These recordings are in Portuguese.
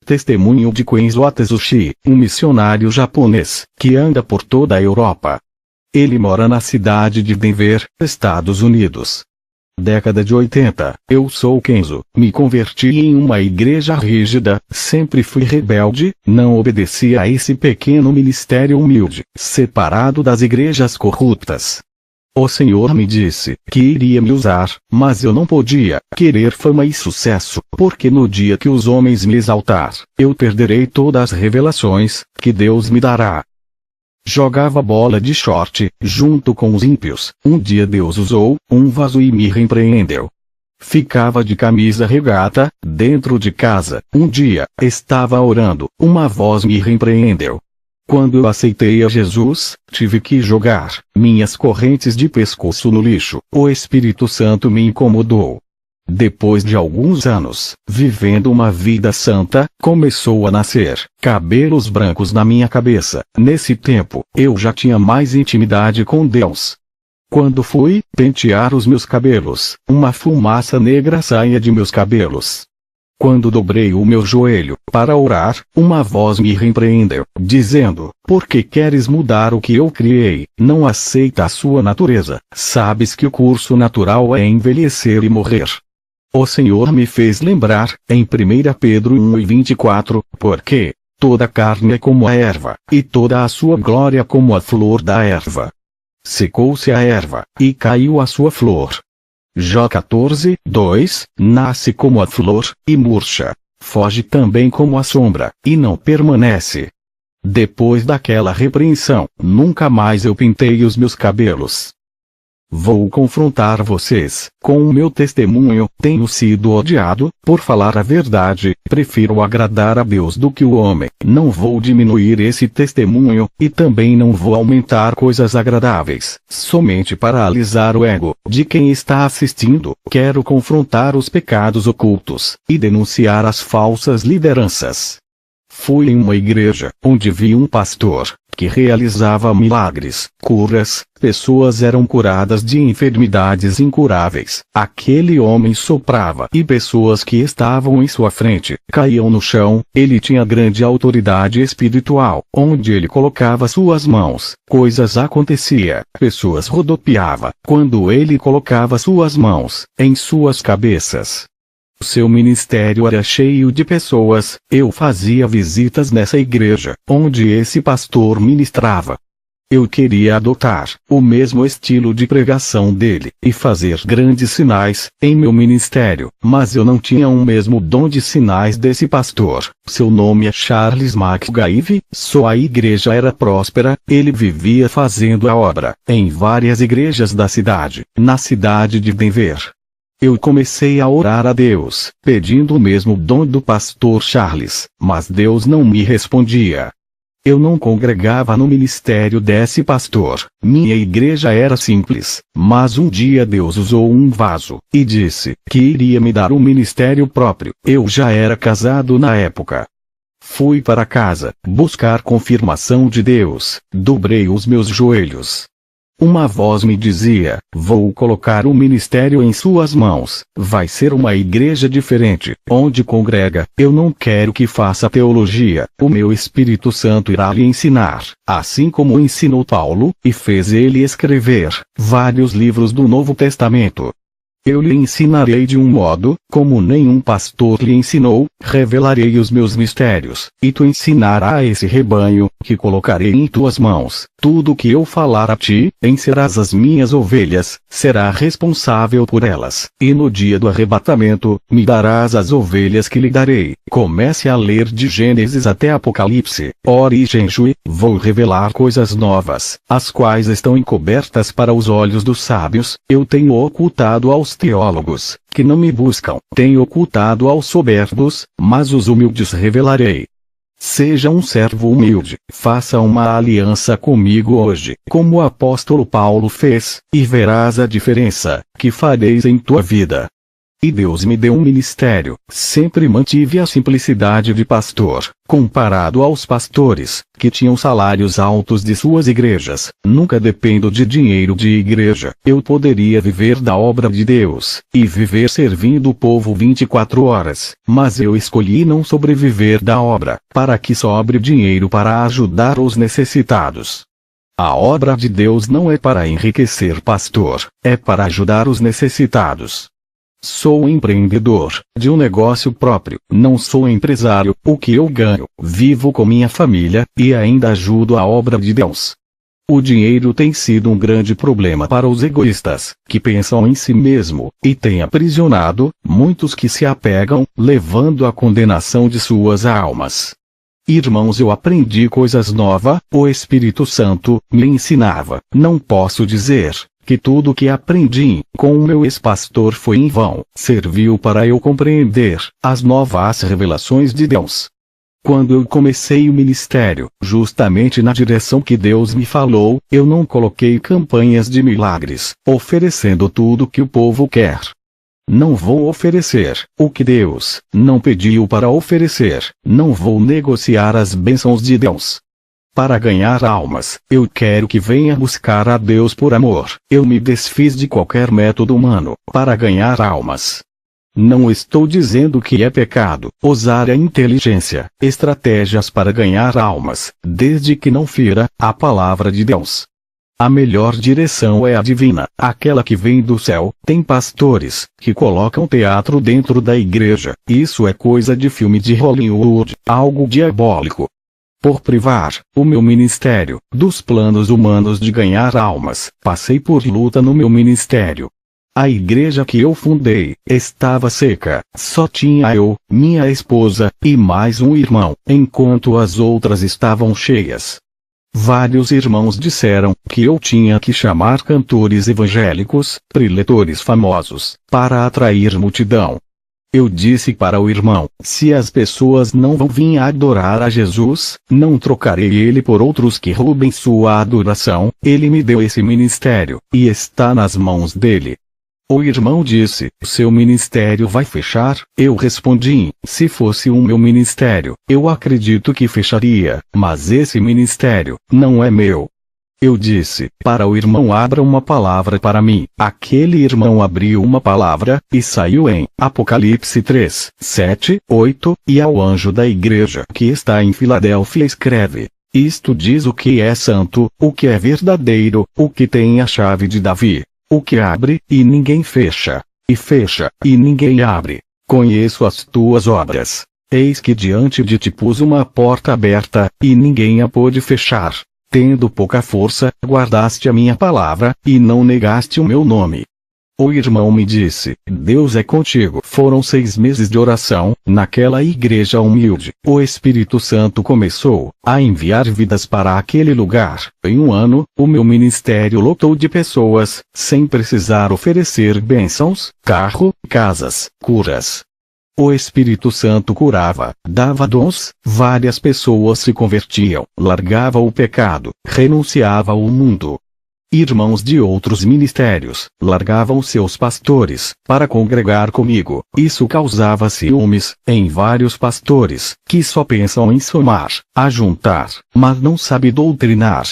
testemunho de Kenzo Atsushi, um missionário japonês, que anda por toda a Europa. Ele mora na cidade de Denver, Estados Unidos. Década de 80, eu sou Kenzo, me converti em uma igreja rígida, sempre fui rebelde, não obedeci a esse pequeno ministério humilde, separado das igrejas corruptas. O Senhor me disse que iria me usar, mas eu não podia querer fama e sucesso, porque no dia que os homens me exaltar, eu perderei todas as revelações que Deus me dará. Jogava bola de short, junto com os ímpios. Um dia Deus usou um vaso e me repreendeu. Ficava de camisa regata, dentro de casa. Um dia, estava orando, uma voz me repreendeu. Quando eu aceitei a Jesus, tive que jogar minhas correntes de pescoço no lixo. O Espírito Santo me incomodou. Depois de alguns anos, vivendo uma vida santa, começou a nascer cabelos brancos na minha cabeça. Nesse tempo, eu já tinha mais intimidade com Deus. Quando fui pentear os meus cabelos, uma fumaça negra saía de meus cabelos. Quando dobrei o meu joelho para orar, uma voz me repreendeu, dizendo: "Por que queres mudar o que eu criei? Não aceita a sua natureza. Sabes que o curso natural é envelhecer e morrer." O Senhor me fez lembrar, em 1 Pedro 1:24, porque toda carne é como a erva, e toda a sua glória como a flor da erva. Secou-se a erva, e caiu a sua flor. Jó 14:2, nasce como a flor, e murcha. Foge também como a sombra, e não permanece. Depois daquela repreensão, nunca mais eu pintei os meus cabelos. Vou confrontar vocês com o meu testemunho. Tenho sido odiado por falar a verdade. Prefiro agradar a Deus do que o homem. Não vou diminuir esse testemunho, e também não vou aumentar coisas agradáveis, somente para alisar o ego de quem está assistindo. Quero confrontar os pecados ocultos e denunciar as falsas lideranças. Fui em uma igreja, onde vi um pastor que realizava milagres, curas, pessoas eram curadas de enfermidades incuráveis. Aquele homem soprava e pessoas que estavam em sua frente caíam no chão. Ele tinha grande autoridade espiritual. Onde ele colocava suas mãos, coisas acontecia. Pessoas rodopiavam quando ele colocava suas mãos em suas cabeças. Seu ministério era cheio de pessoas. Eu fazia visitas nessa igreja, onde esse pastor ministrava. Eu queria adotar o mesmo estilo de pregação dele, e fazer grandes sinais em meu ministério, mas eu não tinha o mesmo dom de sinais desse pastor. Seu nome é Charles McGive. Sua igreja era próspera, ele vivia fazendo a obra em várias igrejas da cidade, na cidade de Denver. Eu comecei a orar a Deus, pedindo o mesmo dom do pastor Charles, mas Deus não me respondia. Eu não congregava no ministério desse pastor. Minha igreja era simples, mas um dia Deus usou um vaso, e disse que iria me dar um ministério próprio. Eu já era casado na época. Fui para casa, buscar confirmação de Deus, dobrei os meus joelhos. Uma voz me dizia: "Vou colocar o ministério em suas mãos. Vai ser uma igreja diferente, onde congrega. Eu não quero que faça teologia. O meu Espírito Santo irá lhe ensinar, assim como ensinou Paulo, e fez ele escrever vários livros do Novo Testamento. Eu lhe ensinarei de um modo, como nenhum pastor lhe ensinou, revelarei os meus mistérios, e tu ensinarás a esse rebanho, que colocarei em tuas mãos. Tudo o que eu falar a ti, serás as minhas ovelhas, será responsável por elas, e no dia do arrebatamento, me darás as ovelhas que lhe darei." Comece a ler de Gênesis até Apocalipse. Ore e jejue. Vou revelar coisas novas, as quais estão encobertas para os olhos dos sábios. Eu tenho ocultado aos teólogos, que não me buscam. Tenho ocultado aos soberbos, mas os humildes revelarei. Seja um servo humilde, faça uma aliança comigo hoje, como o apóstolo Paulo fez, e verás a diferença que fareis em tua vida. E Deus me deu um ministério. Sempre mantive a simplicidade de pastor, comparado aos pastores, que tinham salários altos de suas igrejas. Nunca dependo de dinheiro de igreja. Eu poderia viver da obra de Deus, e viver servindo o povo 24 horas. Mas eu escolhi não sobreviver da obra, para que sobre dinheiro para ajudar os necessitados. A obra de Deus não é para enriquecer pastor, é para ajudar os necessitados. Sou empreendedor, de um negócio próprio, não sou empresário. O que eu ganho, vivo com minha família, e ainda ajudo a obra de Deus. O dinheiro tem sido um grande problema para os egoístas, que pensam em si mesmo, e tem aprisionado muitos que se apegam, levando à condenação de suas almas. Irmãos, eu aprendi coisas novas, o Espírito Santo me ensinava. Não posso dizer que tudo o que aprendi com o meu ex-pastor foi em vão. Serviu para eu compreender as novas revelações de Deus. Quando eu comecei o ministério, justamente na direção que Deus me falou, eu não coloquei campanhas de milagres, oferecendo tudo que o povo quer. Não vou oferecer o que Deus não pediu para oferecer. Não vou negociar as bênçãos de Deus. Para ganhar almas, eu quero que venha buscar a Deus por amor. Eu me desfiz de qualquer método humano para ganhar almas. Não estou dizendo que é pecado usar a inteligência, estratégias para ganhar almas, desde que não fira a palavra de Deus. A melhor direção é a divina, aquela que vem do céu. Tem pastores que colocam teatro dentro da igreja. Isso é coisa de filme de Hollywood, algo diabólico. Por privar o meu ministério dos planos humanos de ganhar almas, passei por luta no meu ministério. A igreja que eu fundei estava seca, só tinha eu, minha esposa, e mais um irmão, enquanto as outras estavam cheias. Vários irmãos disseram que eu tinha que chamar cantores evangélicos, preletores famosos, para atrair multidão. Eu disse para o irmão, se as pessoas não vão vir adorar a Jesus, não trocarei ele por outros que roubem sua adoração. Ele me deu esse ministério, e está nas mãos dele. O irmão disse, seu ministério vai fechar? Eu respondi, se fosse o meu ministério, eu acredito que fecharia, mas esse ministério não é meu. Eu disse para o irmão, abra uma palavra para mim. Aquele irmão abriu uma palavra, e saiu em Apocalipse 3, 7, 8, e ao anjo da igreja que está em Filadélfia escreve: isto diz o que é santo, o que é verdadeiro, o que tem a chave de Davi, o que abre, e ninguém fecha, e fecha, e ninguém abre. Conheço as tuas obras. Eis que diante de ti pus uma porta aberta, e ninguém a pôde fechar. Tendo pouca força, guardaste a minha palavra, e não negaste o meu nome. O irmão me disse, Deus é contigo. Foram 6 meses de oração, naquela igreja humilde. O Espírito Santo começou a enviar vidas para aquele lugar. Em um ano, o meu ministério lotou de pessoas, sem precisar oferecer bênçãos, carro, casas, curas. O Espírito Santo curava, dava dons, várias pessoas se convertiam, largava o pecado, renunciava ao mundo. Irmãos de outros ministérios, largavam seus pastores, para congregar comigo. Isso causava ciúmes, em vários pastores, que só pensam em somar, ajuntar, mas não sabem doutrinar.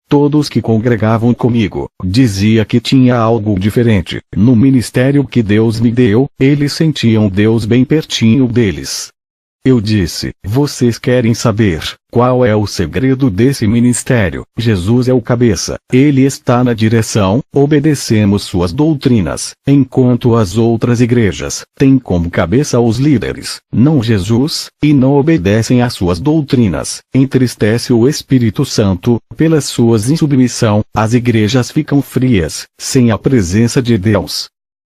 Todos que congregavam comigo, dizia que tinha algo diferente. No ministério que Deus me deu, eles sentiam Deus bem pertinho deles. Eu disse, vocês querem saber qual é o segredo desse ministério? Jesus é o cabeça, ele está na direção, obedecemos suas doutrinas, enquanto as outras igrejas têm como cabeça os líderes, não Jesus, e não obedecem às suas doutrinas. Entristece o Espírito Santo, pelas suas insubmissão, as igrejas ficam frias, sem a presença de Deus.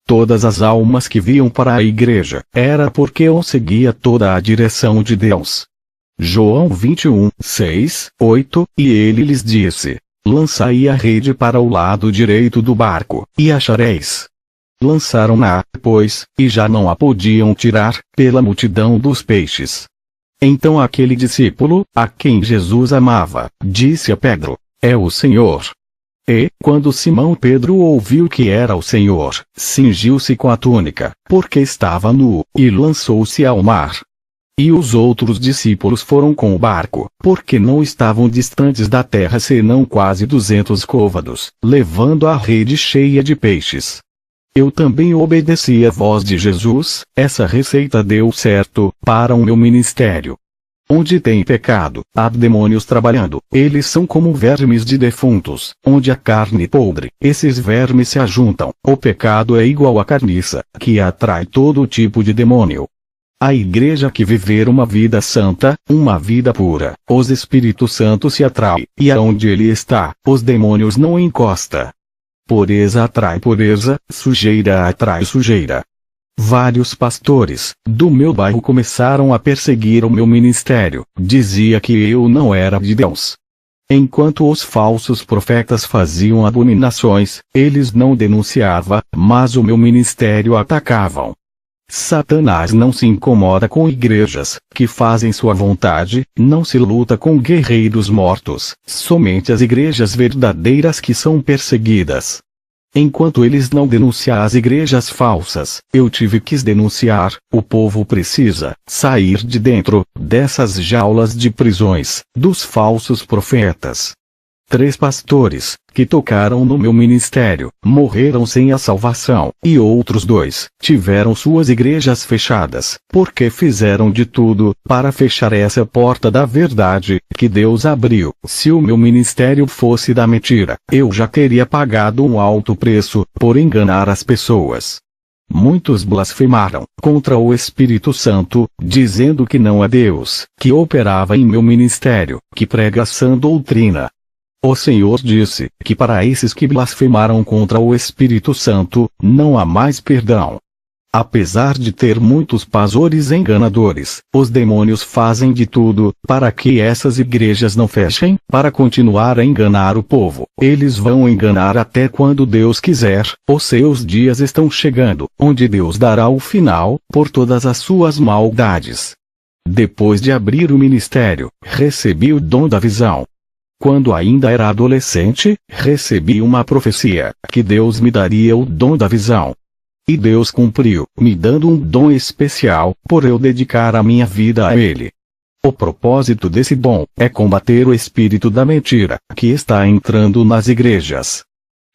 Todas as almas que vinham para a igreja, era porque eu seguia toda a direção de Deus. João 21, 6, 8, e ele lhes disse, lançai a rede para o lado direito do barco, e achareis. Lançaram-na, pois, e já não a podiam tirar, pela multidão dos peixes. Então aquele discípulo, a quem Jesus amava, disse a Pedro, é o Senhor. E, quando Simão Pedro ouviu que era o Senhor, cingiu-se com a túnica, porque estava nu, e lançou-se ao mar. E os outros discípulos foram com o barco, porque não estavam distantes da terra senão quase 200 côvados, levando a rede cheia de peixes. Eu também obedeci à voz de Jesus, essa receita deu certo, para o meu ministério. Onde tem pecado, há demônios trabalhando, eles são como vermes de defuntos, onde há carne podre, esses vermes se ajuntam, o pecado é igual à carniça, que atrai todo tipo de demônio. A igreja que viver uma vida santa, uma vida pura, os Espíritos Santos se atrai, e aonde ele está, os demônios não encosta. Pureza atrai pureza, sujeira atrai sujeira. Vários pastores, do meu bairro começaram a perseguir o meu ministério, dizia que eu não era de Deus. Enquanto os falsos profetas faziam abominações, eles não denunciavam, mas o meu ministério atacavam. Satanás não se incomoda com igrejas, que fazem sua vontade, não se luta com guerreiros mortos, somente as igrejas verdadeiras que são perseguidas. Enquanto eles não denunciam as igrejas falsas, eu tive que denunciar, o povo precisa sair de dentro dessas jaulas de prisões, dos falsos profetas. 3 pastores, que tocaram no meu ministério, morreram sem a salvação, e outros 2, tiveram suas igrejas fechadas, porque fizeram de tudo, para fechar essa porta da verdade, que Deus abriu. Se o meu ministério fosse da mentira, eu já teria pagado um alto preço, por enganar as pessoas. Muitos blasfemaram contra o Espírito Santo, dizendo que não é Deus, que operava em meu ministério, que prega sã doutrina. O Senhor disse que para esses que blasfemaram contra o Espírito Santo, não há mais perdão. Apesar de ter muitos pastores enganadores, os demônios fazem de tudo para que essas igrejas não fechem, para continuar a enganar o povo. Eles vão enganar até quando Deus quiser, os seus dias estão chegando, onde Deus dará o final, por todas as suas maldades. Depois de abrir o ministério, recebi o dom da visão. Quando ainda era adolescente, recebi uma profecia, que Deus me daria o dom da visão. E Deus cumpriu, me dando um dom especial, por eu dedicar a minha vida a Ele. O propósito desse dom, é combater o espírito da mentira, que está entrando nas igrejas.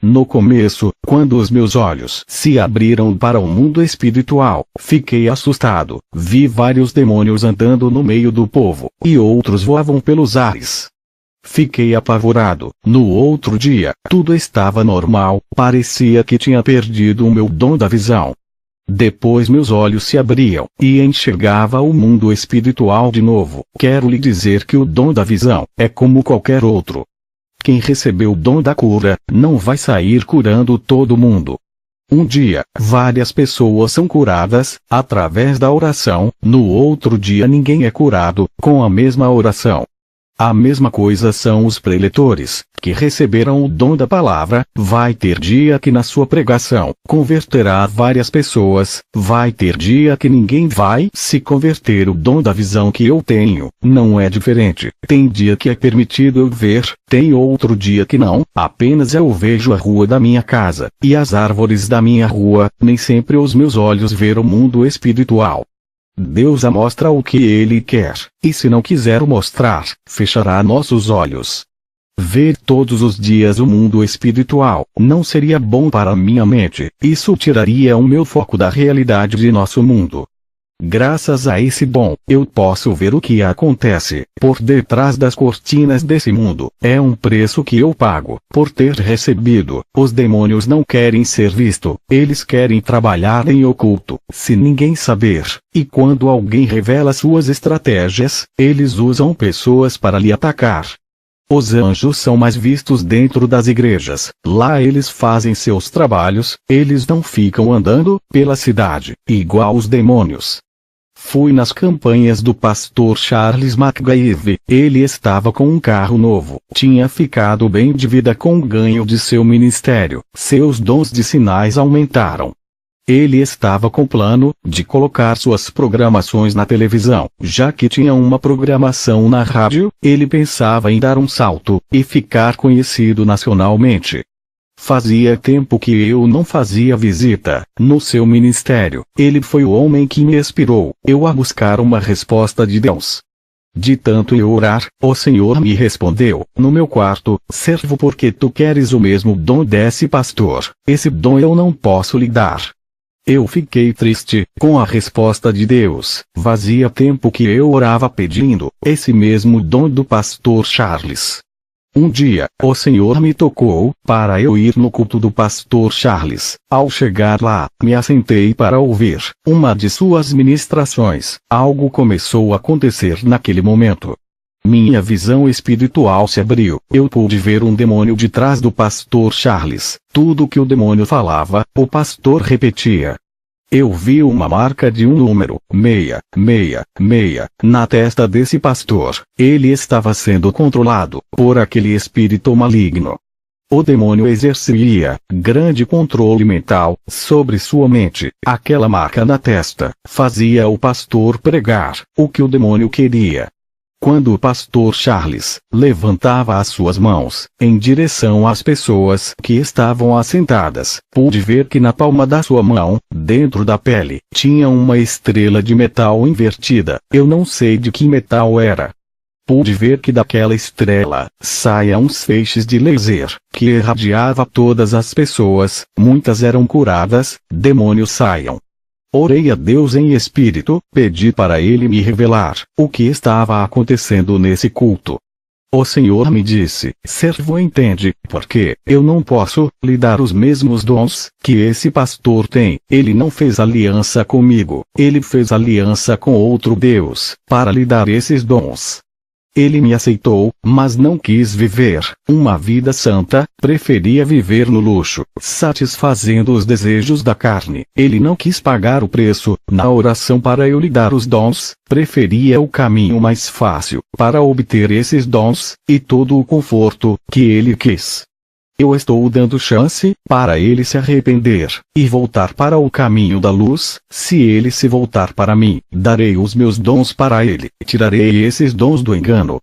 No começo, quando os meus olhos se abriram para o mundo espiritual, fiquei assustado, vi vários demônios andando no meio do povo, e outros voavam pelos ares. Fiquei apavorado. No outro dia, tudo estava normal, parecia que tinha perdido o meu dom da visão. Depois meus olhos se abriam, e enxergava o mundo espiritual de novo. Quero lhe dizer que o dom da visão, é como qualquer outro. Quem recebeu o dom da cura, não vai sair curando todo mundo. Um dia, várias pessoas são curadas, através da oração, no outro dia ninguém é curado, com a mesma oração. A mesma coisa são os preletores, que receberam o dom da palavra. Vai ter dia que na sua pregação, converterá várias pessoas, vai ter dia que ninguém vai se converter. O dom da visão que eu tenho, não é diferente. Tem dia que é permitido eu ver, tem outro dia que não, apenas eu vejo a rua da minha casa, e as árvores da minha rua, nem sempre os meus olhos veem o mundo espiritual. Deus mostra o que Ele quer, e se não quiser mostrar, fechará nossos olhos. Ver todos os dias o mundo espiritual, não seria bom para minha mente, isso tiraria o meu foco da realidade de nosso mundo. Graças a esse dom, eu posso ver o que acontece por detrás das cortinas desse mundo. É um preço que eu pago por ter recebido. Os demônios não querem ser vistos, eles querem trabalhar em oculto, se ninguém saber. E quando alguém revela suas estratégias, eles usam pessoas para lhe atacar. Os anjos são mais vistos dentro das igrejas, lá eles fazem seus trabalhos, eles não ficam andando pela cidade, igual os demônios. Fui nas campanhas do pastor Charles McGaeve, ele estava com um carro novo, tinha ficado bem de vida com o ganho de seu ministério, seus dons de sinais aumentaram. Ele estava com plano de colocar suas programações na televisão. Já que tinha uma programação na rádio, ele pensava em dar um salto e ficar conhecido nacionalmente. Fazia tempo que eu não fazia visita no seu ministério. Ele foi o homem que me inspirou a buscar uma resposta de Deus. De tanto eu orar, o Senhor me respondeu, no meu quarto: servo, porque tu queres o mesmo dom desse pastor, esse dom eu não posso lhe dar. Eu fiquei triste com a resposta de Deus. Fazia tempo que eu orava pedindo esse mesmo dom do pastor Charles. Um dia, o Senhor me tocou para eu ir no culto do pastor Charles. Ao chegar lá, me assentei para ouvir uma de suas ministrações. Algo começou a acontecer naquele momento. Minha visão espiritual se abriu. Eu pude ver um demônio de trás do pastor Charles. Tudo que o demônio falava, o pastor repetia. Eu vi uma marca de um número, 666, na testa desse pastor. Ele estava sendo controlado por aquele espírito maligno. O demônio exercia grande controle mental sobre sua mente. Aquela marca na testa fazia o pastor pregar o que o demônio queria. Quando o pastor Charles levantava as suas mãos em direção às pessoas que estavam assentadas, pude ver que na palma da sua mão, dentro da pele, tinha uma estrela de metal invertida. Eu não sei de que metal era. Pude ver que daquela estrela saía uns feixes de laser que irradiava todas as pessoas. Muitas eram curadas, demônios saiam. Orei a Deus em espírito, pedi para Ele me revelar o que estava acontecendo nesse culto. O Senhor me disse: servo, entende, porque eu não posso lhe dar os mesmos dons que esse pastor tem. Ele não fez aliança comigo, ele fez aliança com outro Deus, para lhe dar esses dons. Ele me aceitou, mas não quis viver uma vida santa, preferia viver no luxo, satisfazendo os desejos da carne. Ele não quis pagar o preço na oração para eu lhe dar os dons, preferia o caminho mais fácil para obter esses dons, e todo o conforto que ele quis. Eu estou dando chance para ele se arrepender e voltar para o caminho da luz. Se ele se voltar para mim, darei os meus dons para ele, tirarei esses dons do engano.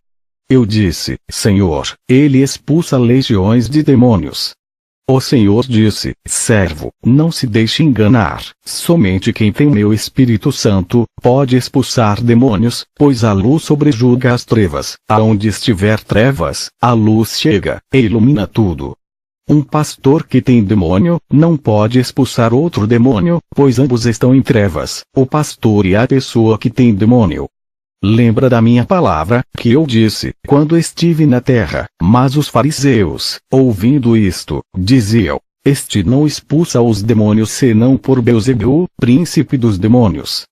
Eu disse: Senhor, ele expulsa legiões de demônios. O Senhor disse: servo, não se deixe enganar. Somente quem tem meu Espírito Santo pode expulsar demônios, pois a luz sobrejuga as trevas. Aonde estiver trevas, a luz chega e ilumina tudo. Um pastor que tem demônio não pode expulsar outro demônio, pois ambos estão em trevas, o pastor e a pessoa que tem demônio. Lembra da minha palavra, que eu disse, quando estive na terra? Mas os fariseus, ouvindo isto, diziam: este não expulsa os demônios senão por Beelzebul, príncipe dos demônios.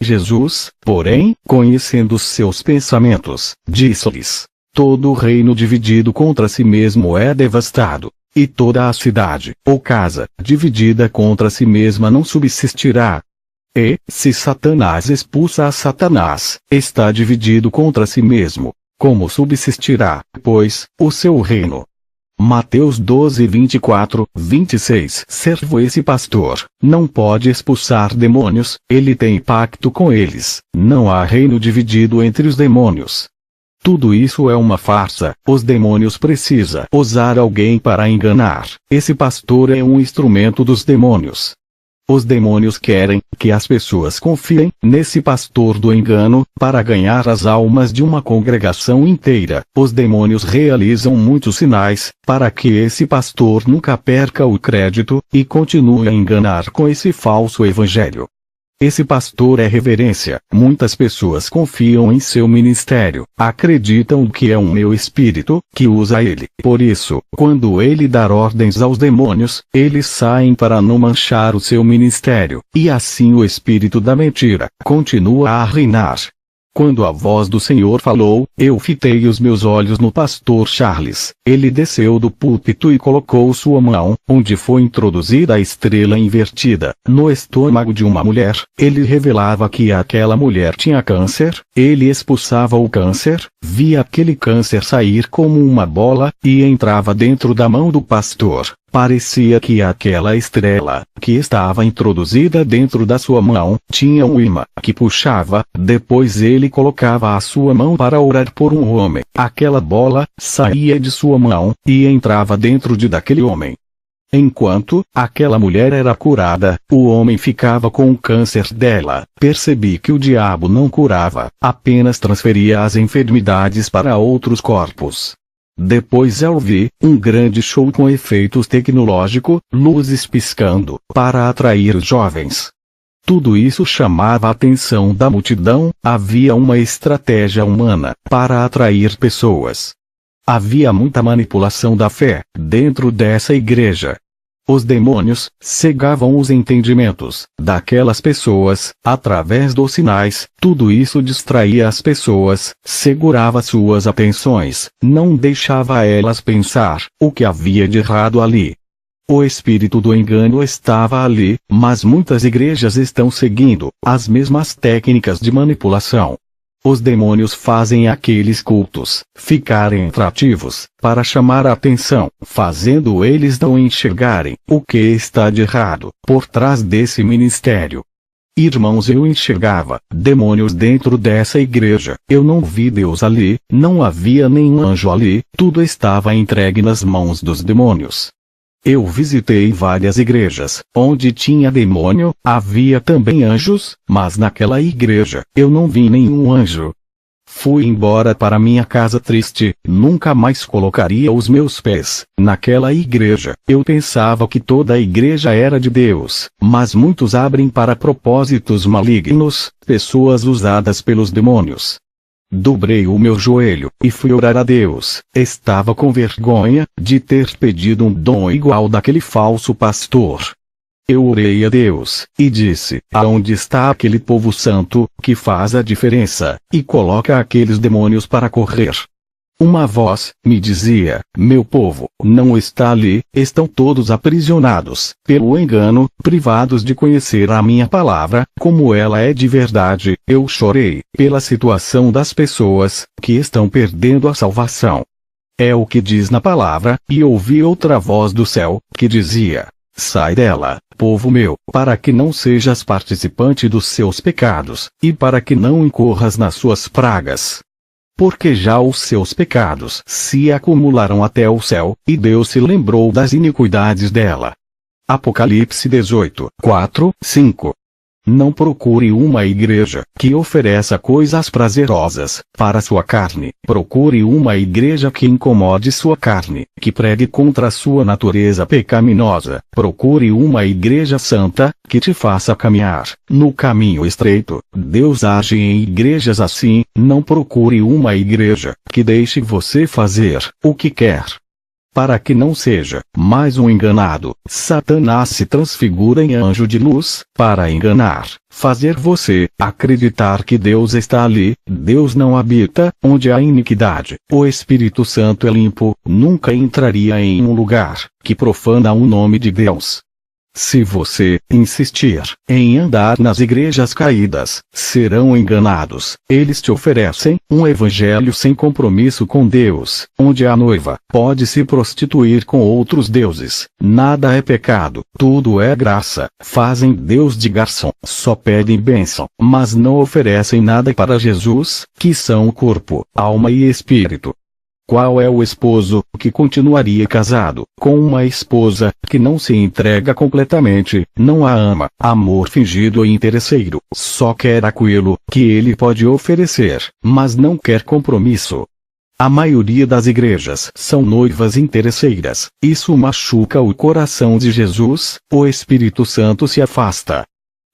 Jesus, porém, conhecendo os seus pensamentos, disse-lhes: todo reino dividido contra si mesmo é devastado. E toda a cidade, ou casa, dividida contra si mesma não subsistirá. E, se Satanás expulsa a Satanás, está dividido contra si mesmo. Como subsistirá, pois, o seu reino? Mateus 12, 24, 26. Servo, esse pastor não pode expulsar demônios, ele tem pacto com eles. Não há reino dividido entre os demônios. Tudo isso é uma farsa. Os demônios precisam usar alguém para enganar. Esse pastor é um instrumento dos demônios. Os demônios querem que as pessoas confiem nesse pastor do engano, para ganhar as almas de uma congregação inteira. Os demônios realizam muitos sinais, para que esse pastor nunca perca o crédito, e continue a enganar com esse falso evangelho. Esse pastor é reverência. Muitas pessoas confiam em seu ministério, acreditam que é um meu espírito que usa ele. Por isso, quando ele dar ordens aos demônios, eles saem para não manchar o seu ministério, e assim o espírito da mentira continua a reinar. Quando a voz do Senhor falou, eu fitei os meus olhos no pastor Charles. Ele desceu do púlpito e colocou sua mão, onde foi introduzida a estrela invertida, no estômago de uma mulher. Ele revelava que aquela mulher tinha câncer, ele expulsava o câncer, Vi aquele câncer sair como uma bola, e entrava dentro da mão do pastor. Parecia que aquela estrela, que estava introduzida dentro da sua mão, tinha um imã que puxava. Depois ele colocava a sua mão para orar por um homem. Aquela bola saía de sua mão, e entrava dentro daquele homem. Enquanto aquela mulher era curada, o homem ficava com o câncer dela. Percebi que o diabo não curava, apenas transferia as enfermidades para outros corpos. Depois eu vi um grande show com efeitos tecnológicos, luzes piscando, para atrair os jovens. Tudo isso chamava a atenção da multidão. Havia uma estratégia humana para atrair pessoas. Havia muita manipulação da fé dentro dessa igreja. Os demônios cegavam os entendimentos daquelas pessoas através dos sinais. Tudo isso distraía as pessoas, segurava suas atenções, não deixava elas pensar o que havia de errado ali. O espírito do engano estava ali, mas muitas igrejas estão seguindo as mesmas técnicas de manipulação. Os demônios fazem aqueles cultos ficarem atrativos, para chamar a atenção, fazendo eles não enxergarem o que está de errado por trás desse ministério. Irmãos, eu enxergava demônios dentro dessa igreja. Eu não vi Deus ali, não havia nenhum anjo ali, tudo estava entregue nas mãos dos demônios. Eu visitei várias igrejas, onde tinha demônio, havia também anjos, mas naquela igreja, eu não vi nenhum anjo. Fui embora para minha casa triste, nunca mais colocaria os meus pés naquela igreja. Eu pensava que toda a igreja era de Deus, mas muitos abrem para propósitos malignos, pessoas usadas pelos demônios. Dobrei o meu joelho, e fui orar a Deus. Estava com vergonha de ter pedido um dom igual daquele falso pastor. Eu orei a Deus, e disse: aonde está aquele povo santo, que faz a diferença, e coloca aqueles demônios para correr? Uma voz me dizia: meu povo não está ali, estão todos aprisionados pelo engano, privados de conhecer a minha palavra, como ela é de verdade. Eu chorei pela situação das pessoas que estão perdendo a salvação. É o que diz na palavra, e ouvi outra voz do céu, que dizia: sai dela, povo meu, para que não sejas participante dos seus pecados, e para que não incorras nas suas pragas. Porque já os seus pecados se acumularam até o céu, e Deus se lembrou das iniquidades dela. Apocalipse 18, 4, 5. Não procure uma igreja que ofereça coisas prazerosas para sua carne. Procure uma igreja que incomode sua carne, que pregue contra a sua natureza pecaminosa. Procure uma igreja santa, que te faça caminhar no caminho estreito. Deus age em igrejas assim. Não procure uma igreja que deixe você fazer o que quer. Para que não seja mais um enganado, Satanás se transfigura em anjo de luz, para enganar, fazer você acreditar que Deus está ali. Deus não habita onde há iniquidade. O Espírito Santo é limpo, nunca entraria em um lugar que profana o nome de Deus. Se você insistir em andar nas igrejas caídas, serão enganados. Eles te oferecem um evangelho sem compromisso com Deus, onde a noiva pode se prostituir com outros deuses. Nada é pecado, tudo é graça. Fazem Deus de garçom, só pedem bênção, mas não oferecem nada para Jesus, que são o corpo, alma e espírito. Qual é o esposo que continuaria casado com uma esposa que não se entrega completamente, não a ama? Amor fingido e interesseiro, só quer aquilo que ele pode oferecer, mas não quer compromisso. A maioria das igrejas são noivas interesseiras. Isso machuca o coração de Jesus. O Espírito Santo se afasta.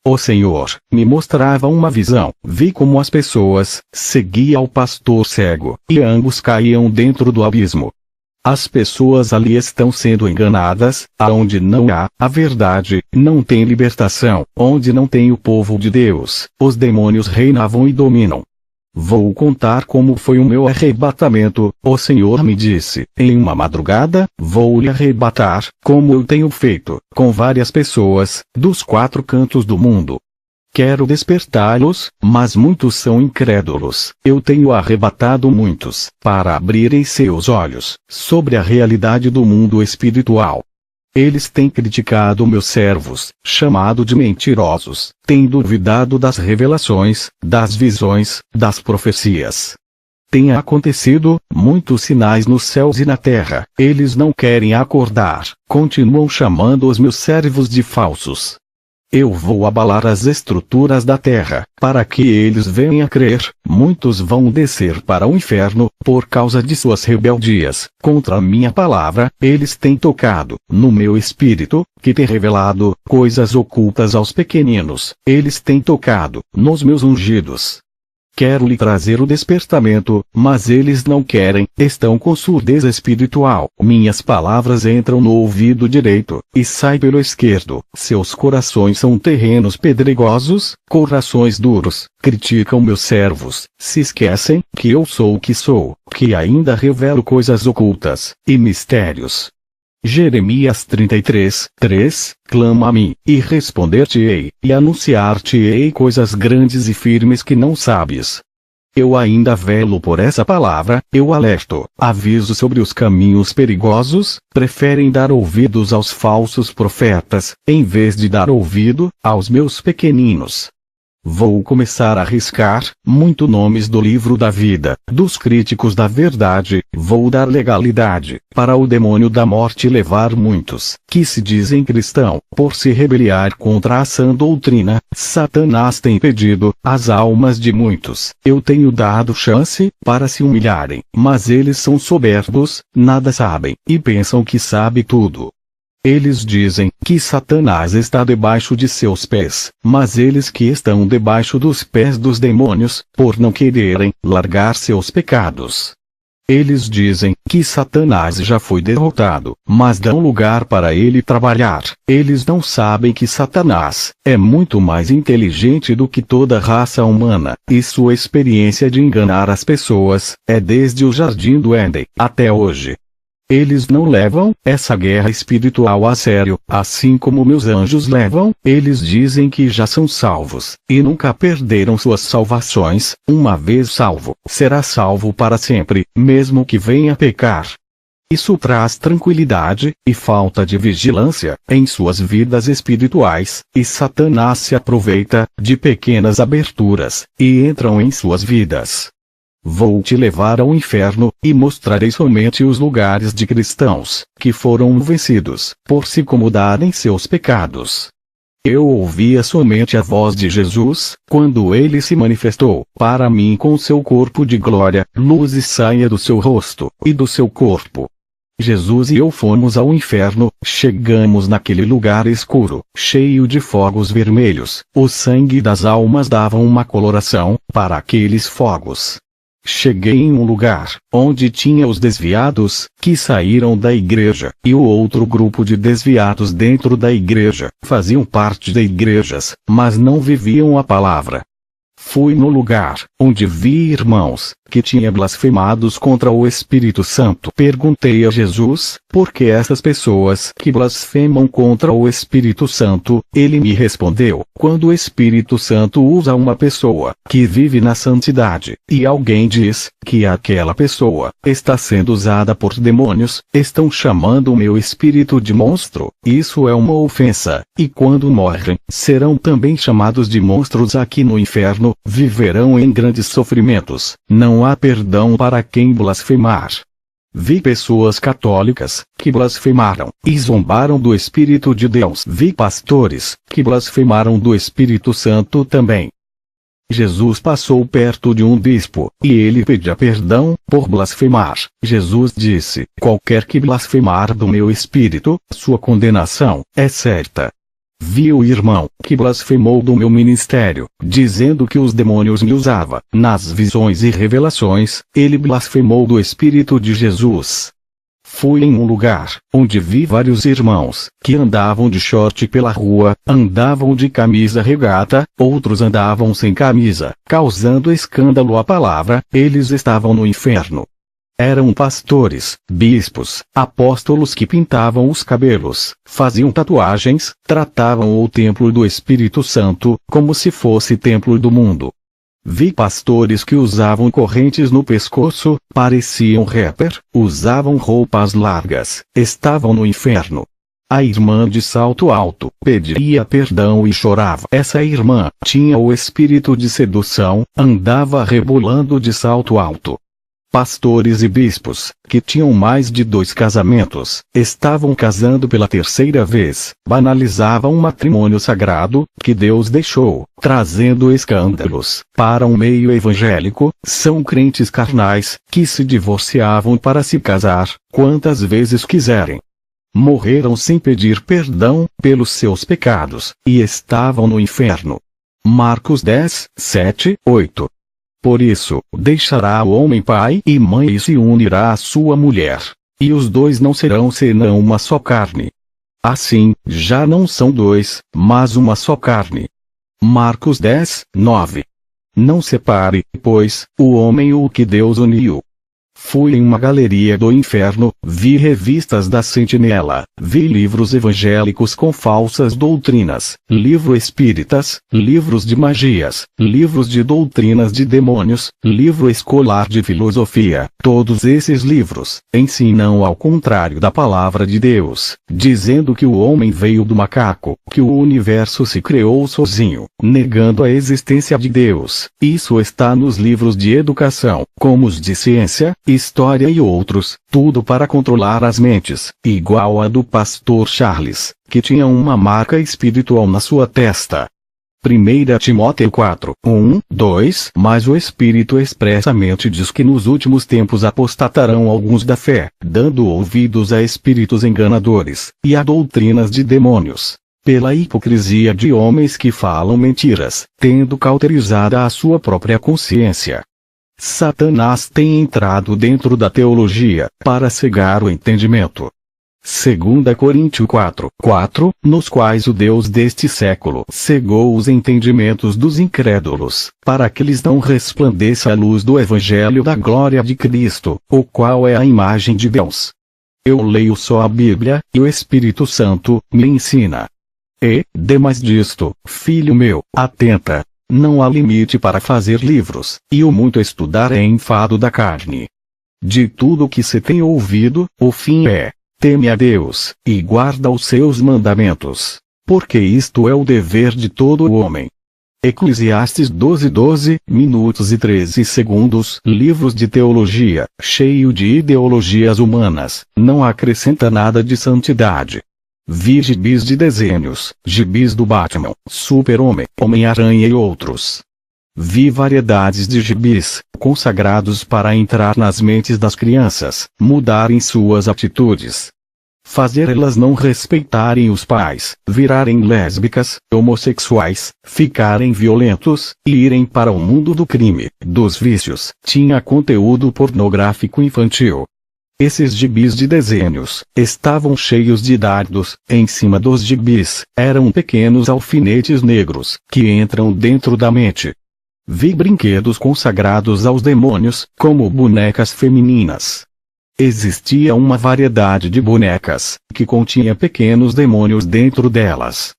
O Senhor me mostrava uma visão. Vi como as pessoas seguiam o pastor cego, e ambos caíam dentro do abismo. As pessoas ali estão sendo enganadas. Aonde não há a verdade, não tem libertação. Onde não tem o povo de Deus, os demônios reinavam e dominam. Vou contar como foi o meu arrebatamento. O Senhor me disse, em uma madrugada, vou lhe arrebatar, como eu tenho feito com várias pessoas, dos 4 cantos do mundo. Quero despertá-los, mas muitos são incrédulos. Eu tenho arrebatado muitos, para abrirem seus olhos, sobre a realidade do mundo espiritual. Eles têm criticado meus servos, chamado de mentirosos, têm duvidado das revelações, das visões, das profecias. Tem acontecido muitos sinais nos céus e na terra. Eles não querem acordar, continuam chamando os meus servos de falsos. Eu vou abalar as estruturas da terra, para que eles venham a crer. Muitos vão descer para o inferno, por causa de suas rebeldias, contra a minha palavra. Eles têm tocado, no meu espírito, que tem revelado, coisas ocultas aos pequeninos. Eles têm tocado, nos meus ungidos. Quero lhe trazer o despertamento, mas eles não querem, estão com surdez espiritual. Minhas palavras entram no ouvido direito, e saem pelo esquerdo. Seus corações são terrenos pedregosos, corações duros, criticam meus servos, se esquecem que eu sou o que sou, que ainda revelo coisas ocultas, e mistérios. Jeremias 33:3, clama a mim, e responder-te-ei, e anunciar-te-ei coisas grandes e firmes que não sabes. Eu ainda velo por essa palavra, eu alerto, aviso sobre os caminhos perigosos. Preferem dar ouvidos aos falsos profetas, em vez de dar ouvido aos meus pequeninos. Vou começar a riscar muito nomes do livro da vida, dos críticos da verdade. Vou dar legalidade para o demônio da morte levar muitos, que se dizem cristão, por se rebeliar contra a sã doutrina. Satanás tem pedido as almas de muitos. Eu tenho dado chance para se humilharem, mas eles são soberbos, nada sabem, e pensam que sabe tudo. Eles dizem que Satanás está debaixo de seus pés, mas eles que estão debaixo dos pés dos demônios, por não quererem largar seus pecados. Eles dizem que Satanás já foi derrotado, mas dão lugar para ele trabalhar. Eles não sabem que Satanás é muito mais inteligente do que toda a raça humana, e sua experiência de enganar as pessoas é desde o Jardim do Éden até hoje. Eles não levam essa guerra espiritual a sério, assim como meus anjos levam. Eles dizem que já são salvos, e nunca perderam suas salvações. Uma vez salvo, será salvo para sempre, mesmo que venha pecar. Isso traz tranquilidade, e falta de vigilância, em suas vidas espirituais, e Satanás se aproveita de pequenas aberturas, e entram em suas vidas. Vou te levar ao inferno, e mostrarei somente os lugares de cristãos, que foram vencidos, por se acomodarem seus pecados. Eu ouvia somente a voz de Jesus, quando ele se manifestou, para mim com seu corpo de glória, luz saia do seu rosto, e do seu corpo. Jesus e eu fomos ao inferno, chegamos naquele lugar escuro, cheio de fogos vermelhos. O sangue das almas dava uma coloração para aqueles fogos. Cheguei em um lugar, onde tinha os desviados, que saíram da igreja, e o outro grupo de desviados dentro da igreja, faziam parte de igrejas, mas não viviam a palavra. Fui no lugar, onde vi irmãos, que tinham blasfemados contra o Espírito Santo. Perguntei a Jesus, por que essas pessoas que blasfemam contra o Espírito Santo? Ele me respondeu, quando o Espírito Santo usa uma pessoa, que vive na santidade, e alguém diz, que aquela pessoa, está sendo usada por demônios, estão chamando o meu espírito de monstro, isso é uma ofensa, e quando morrem, serão também chamados de monstros aqui no inferno, viverão em grandes sofrimentos, não há perdão para quem blasfemar. Vi pessoas católicas, que blasfemaram, e zombaram do Espírito de Deus. Vi pastores, que blasfemaram do Espírito Santo também. Jesus passou perto de um bispo, e ele pedia perdão, por blasfemar. Jesus disse, qualquer que blasfemar do meu Espírito, sua condenação, é certa. Vi o irmão, que blasfemou do meu ministério, dizendo que os demônios me usava. Nas visões e revelações, ele blasfemou do Espírito de Jesus. Fui em um lugar, onde vi vários irmãos, que andavam de short pela rua, andavam de camisa regata, outros andavam sem camisa, causando escândalo à palavra. Eles estavam no inferno. Eram pastores, bispos, apóstolos que pintavam os cabelos, faziam tatuagens, tratavam o templo do Espírito Santo como se fosse templo do mundo. Vi pastores que usavam correntes no pescoço, pareciam rapper, usavam roupas largas, estavam no inferno. A irmã de salto alto pedia perdão e chorava. Essa irmã tinha o espírito de sedução, andava rebolando de salto alto. Pastores e bispos, que tinham mais de 2 casamentos, estavam casando pela 3ª vez, banalizavam um matrimônio sagrado, que Deus deixou, trazendo escândalos para um meio evangélico. São crentes carnais, que se divorciavam para se casar, quantas vezes quiserem. Morreram sem pedir perdão pelos seus pecados, e estavam no inferno. Marcos 10, 7, 8. Por isso, deixará o homem pai e mãe e se unirá à sua mulher. E os dois não serão senão uma só carne. Assim, já não são 2, mas uma só carne. Marcos 10, 9. Não separe, pois, o homem o que Deus uniu. Fui em uma galeria do inferno, vi revistas da Sentinela, vi livros evangélicos com falsas doutrinas, livros espíritas, livros de magias, livros de doutrinas de demônios, livro escolar de filosofia. Todos esses livros ensinam ao contrário da palavra de Deus, dizendo que o homem veio do macaco, que o universo se criou sozinho, negando a existência de Deus. Isso está nos livros de educação, como os de ciência, história e outros, tudo para controlar as mentes, igual a do pastor Charles, que tinha uma marca espiritual na sua testa. 1 Timóteo 4, 1, 2. Mas o Espírito expressamente diz que nos últimos tempos apostatarão alguns da fé, dando ouvidos a espíritos enganadores, e a doutrinas de demônios, pela hipocrisia de homens que falam mentiras, tendo cauterizada a sua própria consciência. Satanás tem entrado dentro da teologia, para cegar o entendimento. 2 Coríntios 4, 4, nos quais o Deus deste século cegou os entendimentos dos incrédulos, para que lhes não resplandeça a luz do Evangelho da glória de Cristo, o qual é a imagem de Deus. Eu leio só a Bíblia, e o Espírito Santo me ensina. E, demais disto, filho meu, atenta. Não há limite para fazer livros, e o muito estudar é enfado da carne. De tudo o que se tem ouvido, o fim é: teme a Deus, e guarda os seus mandamentos, porque isto é o dever de todo o homem. Eclesiastes 12, minutos e 13 segundos. Livros de teologia, cheio de ideologias humanas, não acrescenta nada de santidade. Vi gibis de desenhos, gibis do Batman, Super-Homem, Homem-Aranha e outros. Vi variedades de gibis, consagrados para entrar nas mentes das crianças, mudarem suas atitudes, fazer elas não respeitarem os pais, virarem lésbicas, homossexuais, ficarem violentos, e irem para o mundo do crime, dos vícios. Tinha conteúdo pornográfico infantil. Esses gibis de desenhos estavam cheios de dardos. Em cima dos gibis eram pequenos alfinetes negros que entram dentro da mente. Vi brinquedos consagrados aos demônios, como bonecas femininas. Existia uma variedade de bonecas que continha pequenos demônios dentro delas.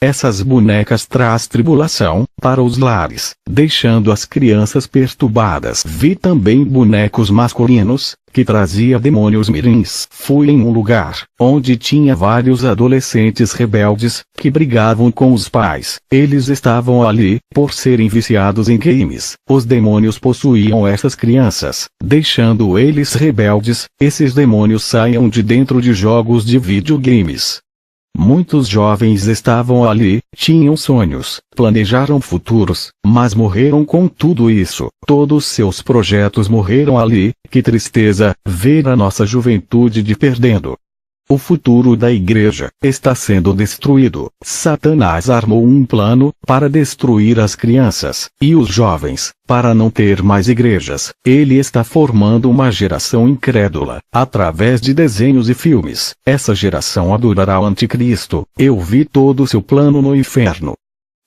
Essas bonecas traz tribulação para os lares, deixando as crianças perturbadas. Vi também bonecos masculinos, que trazia demônios mirins. Fui em um lugar, onde tinha vários adolescentes rebeldes, que brigavam com os pais. Eles estavam ali, por serem viciados em games. Os demônios possuíam essas crianças, deixando eles rebeldes. Esses demônios saíam de dentro de jogos de videogames. Muitos jovens estavam ali, tinham sonhos, planejaram futuros, mas morreram com tudo isso. Todos seus projetos morreram ali. Que tristeza, ver a nossa juventude de perdendo. O futuro da igreja está sendo destruído. Satanás armou um plano para destruir as crianças e os jovens, para não ter mais igrejas. Ele está formando uma geração incrédula, através de desenhos e filmes. Essa geração adorará o anticristo. Eu vi todo o seu plano no inferno.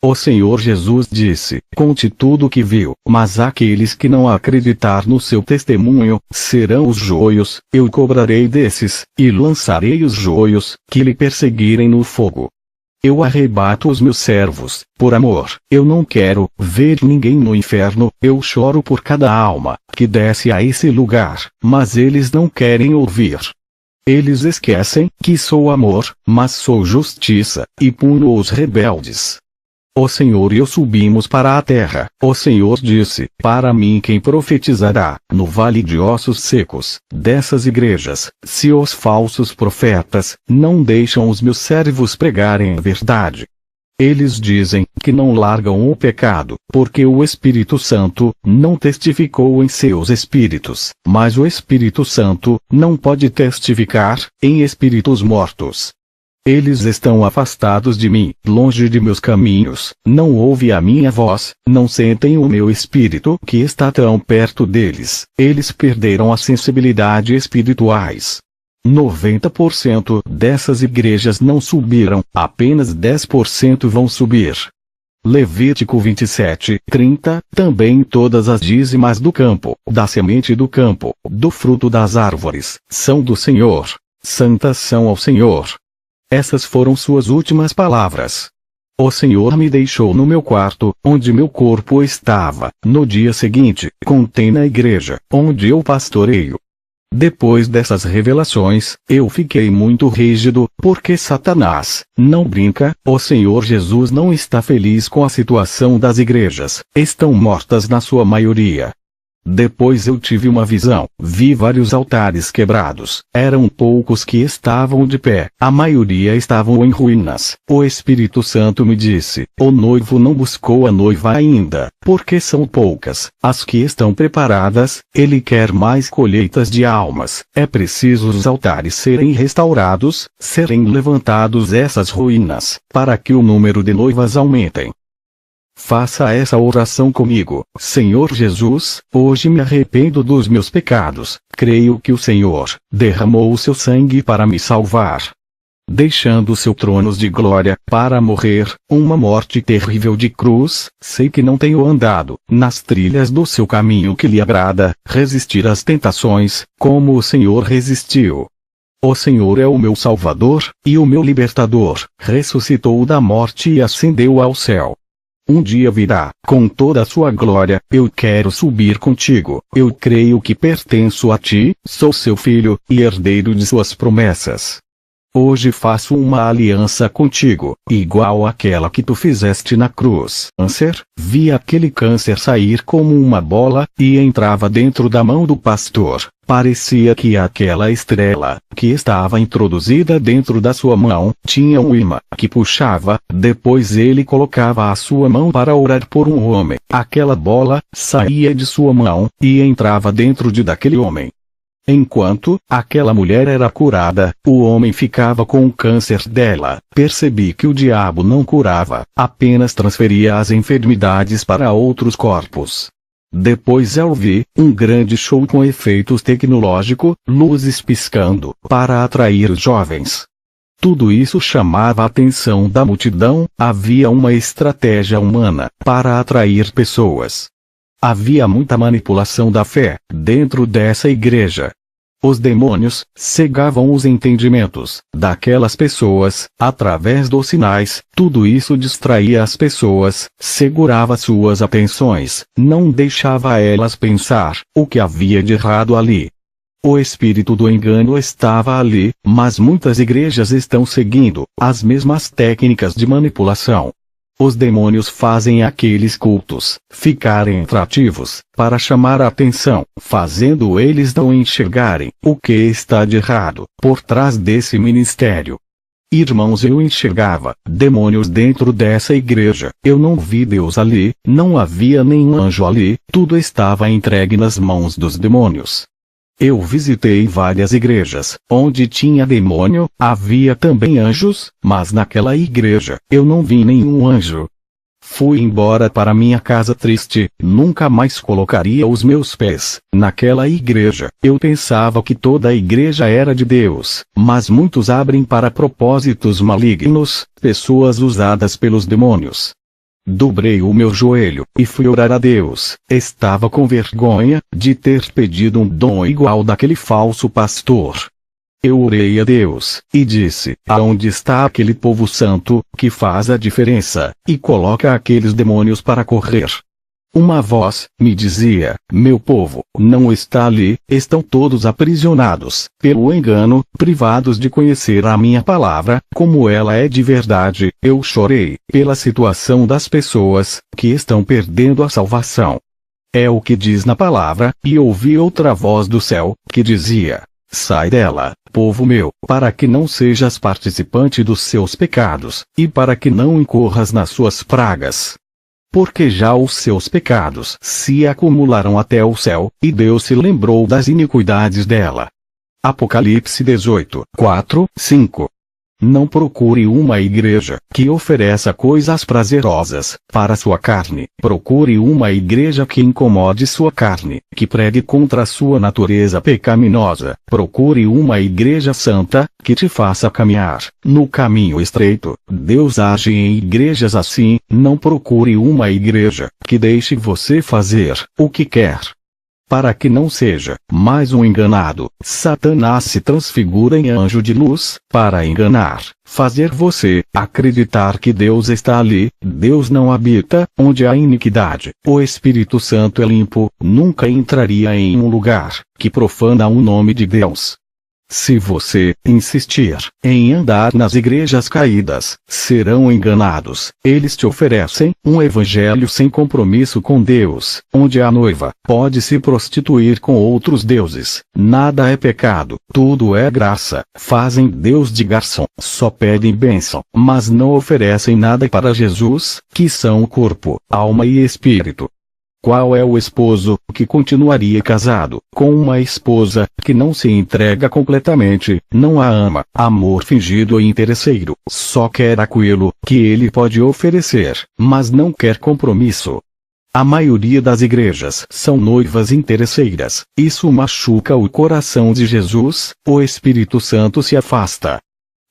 O Senhor Jesus disse: conte tudo o que viu, mas aqueles que não acreditar no seu testemunho, serão os joios, eu cobrarei desses, e lançarei os joios, que lhe perseguirem no fogo. Eu arrebato os meus servos, por amor, eu não quero ver ninguém no inferno, eu choro por cada alma, que desce a esse lugar, mas eles não querem ouvir. Eles esquecem que sou amor, mas sou justiça, e puno os rebeldes. O Senhor e eu subimos para a terra. O Senhor disse: para mim quem profetizará, no vale de ossos secos, dessas igrejas, se os falsos profetas, não deixam os meus servos pregarem a verdade? Eles dizem que não largam o pecado, porque o Espírito Santo não testificou em seus espíritos, mas o Espírito Santo não pode testificar em espíritos mortos. Eles estão afastados de mim, longe de meus caminhos, não ouvem a minha voz, não sentem o meu espírito que está tão perto deles, eles perderam a sensibilidade espirituais. 90% dessas igrejas não subiram, apenas 10% vão subir. Levítico 27:30, também todas as dízimas do campo, da semente do campo, do fruto das árvores, são do Senhor, santas são ao Senhor. Essas foram suas últimas palavras. O Senhor me deixou no meu quarto, onde meu corpo estava. No dia seguinte, contei na igreja, onde eu pastoreio. Depois dessas revelações, eu fiquei muito rígido, porque Satanás não brinca. O Senhor Jesus não está feliz com a situação das igrejas, estão mortas na sua maioria. Depois eu tive uma visão, vi vários altares quebrados, eram poucos que estavam de pé, a maioria estavam em ruínas. O Espírito Santo me disse: o noivo não buscou a noiva ainda, porque são poucas as que estão preparadas, ele quer mais colheitas de almas, é preciso os altares serem restaurados, serem levantados essas ruínas, para que o número de noivas aumentem. Faça essa oração comigo. Senhor Jesus, hoje me arrependo dos meus pecados, creio que o Senhor derramou o seu sangue para me salvar, deixando o seu trono de glória, para morrer, uma morte terrível de cruz. Sei que não tenho andado nas trilhas do seu caminho que lhe agrada, resistir às tentações, como o Senhor resistiu. O Senhor é o meu Salvador, e o meu Libertador, ressuscitou da morte e ascendeu ao céu. Um dia virá, com toda a sua glória, eu quero subir contigo, eu creio que pertenço a ti, sou seu filho, e herdeiro de suas promessas. Hoje faço uma aliança contigo, igual àquela que tu fizeste na cruz. Câncer, vi aquele câncer sair como uma bola, e entrava dentro da mão do pastor. Parecia que aquela estrela, que estava introduzida dentro da sua mão, tinha um imã que puxava, depois ele colocava a sua mão para orar por um homem. Aquela bola saía de sua mão, e entrava dentro daquele homem. Enquanto aquela mulher era curada, o homem ficava com o câncer dela. Percebi que o diabo não curava, apenas transferia as enfermidades para outros corpos. Depois eu vi um grande show com efeitos tecnológicos, luzes piscando, para atrair os jovens. Tudo isso chamava a atenção da multidão. Havia uma estratégia humana para atrair pessoas. Havia muita manipulação da fé dentro dessa igreja. Os demônios cegavam os entendimentos daquelas pessoas, através dos sinais. Tudo isso distraía as pessoas, segurava suas atenções, não deixava elas pensar o que havia de errado ali. O espírito do engano estava ali, mas muitas igrejas estão seguindo as mesmas técnicas de manipulação. Os demônios fazem aqueles cultos ficarem atrativos, para chamar a atenção, fazendo eles não enxergarem o que está de errado por trás desse ministério. Irmãos, eu enxergava demônios dentro dessa igreja. Eu não vi Deus ali, não havia nenhum anjo ali, tudo estava entregue nas mãos dos demônios. Eu visitei várias igrejas, onde tinha demônio, havia também anjos, mas naquela igreja, eu não vi nenhum anjo. Fui embora para minha casa triste, nunca mais colocaria os meus pés naquela igreja. Eu pensava que toda a igreja era de Deus, mas muitos abrem para propósitos malignos, pessoas usadas pelos demônios. Dobrei o meu joelho e fui orar a Deus. Estava com vergonha de ter pedido um dom igual daquele falso pastor. Eu orei a Deus e disse: aonde está aquele povo santo que faz a diferença e coloca aqueles demônios para correr? Uma voz me dizia: meu povo não está ali, estão todos aprisionados pelo engano, privados de conhecer a minha palavra, como ela é de verdade. Eu chorei pela situação das pessoas que estão perdendo a salvação. É o que diz na palavra, e ouvi outra voz do céu, que dizia: sai dela, povo meu, para que não sejas participante dos seus pecados, e para que não incorras nas suas pragas. Porque já os seus pecados se acumularam até o céu, e Deus se lembrou das iniquidades dela. Apocalipse 18, 4, 5. Não procure uma igreja que ofereça coisas prazerosas para sua carne. Procure uma igreja que incomode sua carne, que pregue contra a sua natureza pecaminosa. Procure uma igreja santa, que te faça caminhar no caminho estreito. Deus age em igrejas assim. Não procure uma igreja que deixe você fazer o que quer. Para que não seja mais um enganado, Satanás se transfigura em anjo de luz, para enganar, fazer você acreditar que Deus está ali. Deus não habita onde há iniquidade. O Espírito Santo é limpo, nunca entraria em um lugar que profana o nome de Deus. Se você insistir em andar nas igrejas caídas, serão enganados. Eles te oferecem um evangelho sem compromisso com Deus, onde a noiva pode se prostituir com outros deuses. Nada é pecado, tudo é graça. Fazem Deus de garçom, só pedem bênção, mas não oferecem nada para Jesus, que são o corpo, alma e espírito. Qual é o esposo que continuaria casado com uma esposa que não se entrega completamente, não a ama? Amor fingido e interesseiro, só quer aquilo que ele pode oferecer, mas não quer compromisso. A maioria das igrejas são noivas interesseiras. Isso machuca o coração de Jesus. O Espírito Santo se afasta.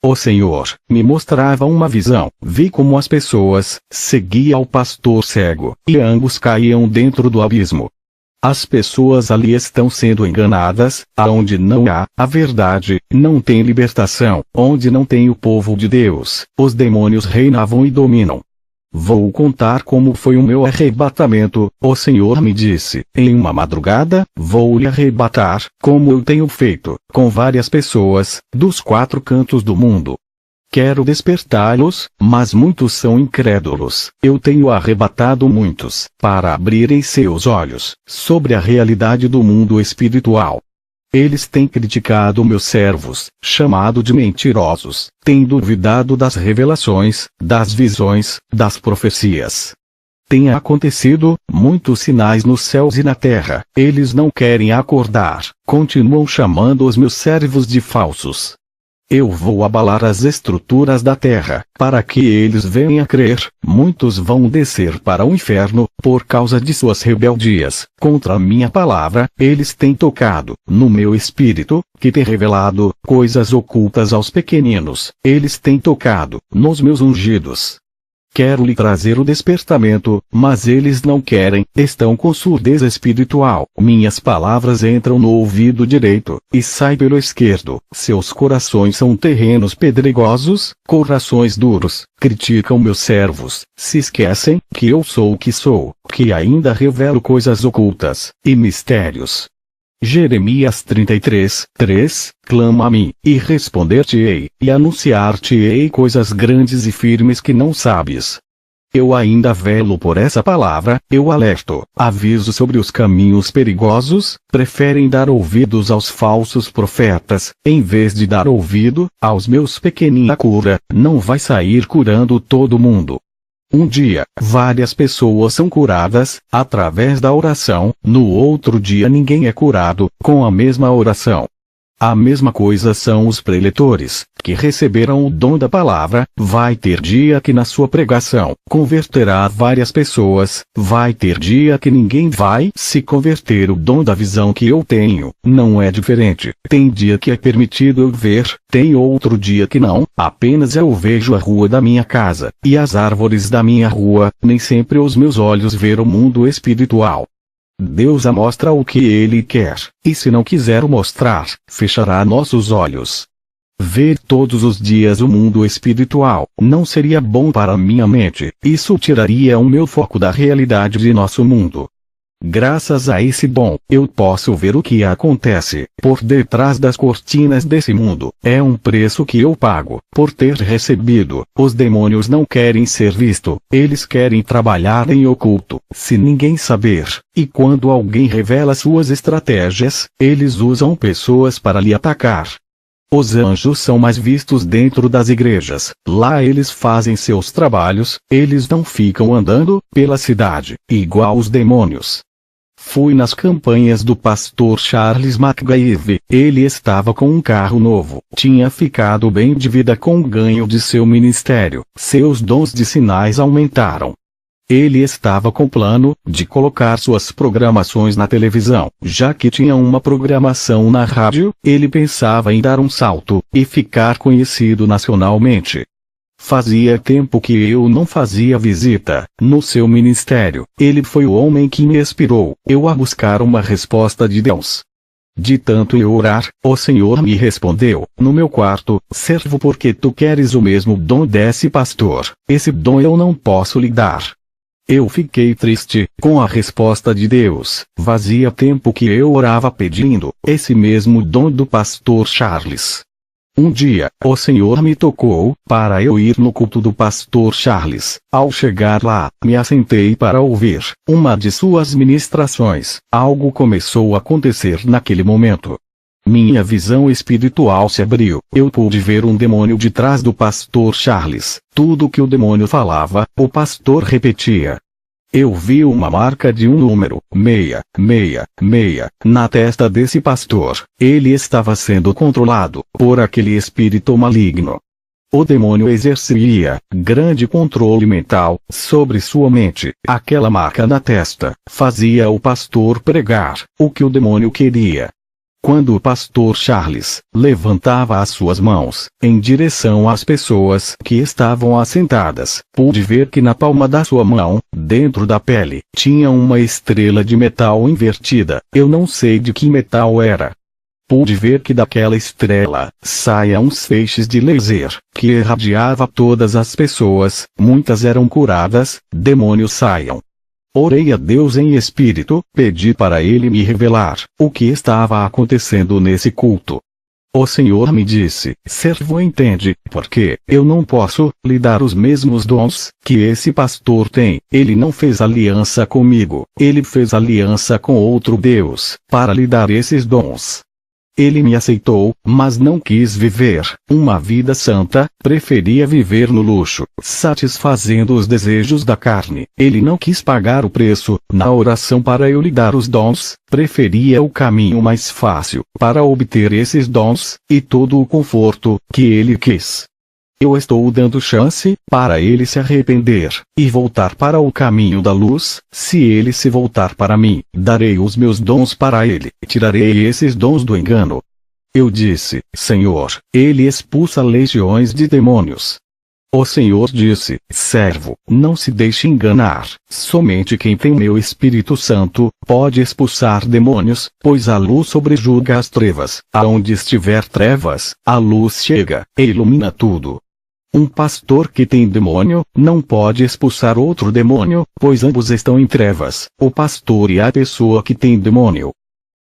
O Senhor me mostrava uma visão. Vi como as pessoas seguiam o pastor cego, e ambos caíam dentro do abismo. As pessoas ali estão sendo enganadas. Aonde não há a verdade, não tem libertação. Onde não tem o povo de Deus, os demônios reinavam e dominam. Vou contar como foi o meu arrebatamento. O Senhor me disse: em uma madrugada, vou lhe arrebatar, como eu tenho feito com várias pessoas, dos 4 cantos do mundo. Quero despertá-los, mas muitos são incrédulos. Eu tenho arrebatado muitos, para abrirem seus olhos sobre a realidade do mundo espiritual. Eles têm criticado meus servos, chamado de mentirosos, têm duvidado das revelações, das visões, das profecias. Tem acontecido muitos sinais nos céus e na terra. Eles não querem acordar, continuam chamando os meus servos de falsos. Eu vou abalar as estruturas da terra, para que eles venham a crer. Muitos vão descer para o inferno, por causa de suas rebeldias contra a minha palavra. Eles têm tocado no meu espírito, que tem revelado coisas ocultas aos pequeninos. Eles têm tocado nos meus ungidos. Quero lhe trazer o despertamento, mas eles não querem, estão com surdez espiritual. Minhas palavras entram no ouvido direito, e saem pelo esquerdo. Seus corações são terrenos pedregosos, corações duros, criticam meus servos, se esquecem que eu sou o que sou, que ainda revelo coisas ocultas, e mistérios. Jeremias 33, 3, clama a mim, e responder-te-ei, e anunciar-te-ei coisas grandes e firmes que não sabes. Eu ainda velo por essa palavra, eu alerto, aviso sobre os caminhos perigosos. Preferem dar ouvidos aos falsos profetas, em vez de dar ouvido aos meus pequeninos. A cura não vai sair curando todo mundo. Um dia, várias pessoas são curadas, através da oração. No outro dia ninguém é curado, com a mesma oração. A mesma coisa são os preletores, que receberam o dom da palavra. Vai ter dia que na sua pregação converterá várias pessoas, vai ter dia que ninguém vai se converter. O dom da visão que eu tenho não é diferente. Tem dia que é permitido eu ver, tem outro dia que não, apenas eu vejo a rua da minha casa, e as árvores da minha rua. Nem sempre os meus olhos veem o mundo espiritual. Deus mostra o que Ele quer, e se não quiser mostrar, fechará nossos olhos. Ver todos os dias o mundo espiritual não seria bom para minha mente, isso tiraria o meu foco da realidade de nosso mundo. Graças a esse dom, eu posso ver o que acontece por detrás das cortinas desse mundo. É um preço que eu pago por ter recebido. Os demônios não querem ser vistos, eles querem trabalhar em oculto, se ninguém saber. E quando alguém revela suas estratégias, eles usam pessoas para lhe atacar. Os anjos são mais vistos dentro das igrejas. Lá eles fazem seus trabalhos, eles não ficam andando pela cidade, igual os demônios. Fui nas campanhas do pastor Charles McGaeve. Ele estava com um carro novo. Tinha ficado bem de vida com o ganho de seu ministério. Seus dons de sinais aumentaram. Ele estava com plano de colocar suas programações na televisão. Já que tinha uma programação na rádio, ele pensava em dar um salto e ficar conhecido nacionalmente. Fazia tempo que eu não fazia visita no seu ministério. Ele foi o homem que me inspirou eu a buscar uma resposta de Deus. De tanto eu orar, o Senhor me respondeu, no meu quarto: servo, porque tu queres o mesmo dom desse pastor, esse dom eu não posso lhe dar. Eu fiquei triste com a resposta de Deus. Fazia tempo que eu orava pedindo esse mesmo dom do pastor Charles. Um dia, o Senhor me tocou para eu ir no culto do pastor Charles. Ao chegar lá, me assentei para ouvir uma de suas ministrações. Algo começou a acontecer naquele momento. Minha visão espiritual se abriu. Eu pude ver um demônio de trás do pastor Charles. Tudo que o demônio falava, o pastor repetia. Eu vi uma marca de um número, 666, na testa desse pastor. Ele estava sendo controlado por aquele espírito maligno. O demônio exercia grande controle mental sobre sua mente. Aquela marca na testa fazia o pastor pregar o que o demônio queria. Quando o pastor Charles levantava as suas mãos em direção às pessoas que estavam assentadas, pude ver que na palma da sua mão, dentro da pele, tinha uma estrela de metal invertida. Eu não sei de que metal era. Pude ver que daquela estrela saia uns feixes de laser que irradiava todas as pessoas. Muitas eram curadas, demônios saiam. Orei a Deus em espírito, pedi para Ele me revelar o que estava acontecendo nesse culto. O Senhor me disse: servo, entende, porque eu não posso lhe dar os mesmos dons que esse pastor tem. Ele não fez aliança comigo, ele fez aliança com outro Deus para lhe dar esses dons. Ele me aceitou, mas não quis viver uma vida santa, preferia viver no luxo, satisfazendo os desejos da carne. Ele não quis pagar o preço na oração para eu lhe dar os dons, preferia o caminho mais fácil para obter esses dons, e todo o conforto que ele quis. Eu estou dando chance para ele se arrepender e voltar para o caminho da luz. Se ele se voltar para mim, darei os meus dons para ele, tirarei esses dons do engano. Eu disse: Senhor, ele expulsa legiões de demônios. O Senhor disse: servo, não se deixe enganar, somente quem tem meu Espírito Santo pode expulsar demônios, pois a luz sobrejuga as trevas. Aonde estiver trevas, a luz chega e ilumina tudo. Um pastor que tem demônio não pode expulsar outro demônio, pois ambos estão em trevas, o pastor e a pessoa que tem demônio.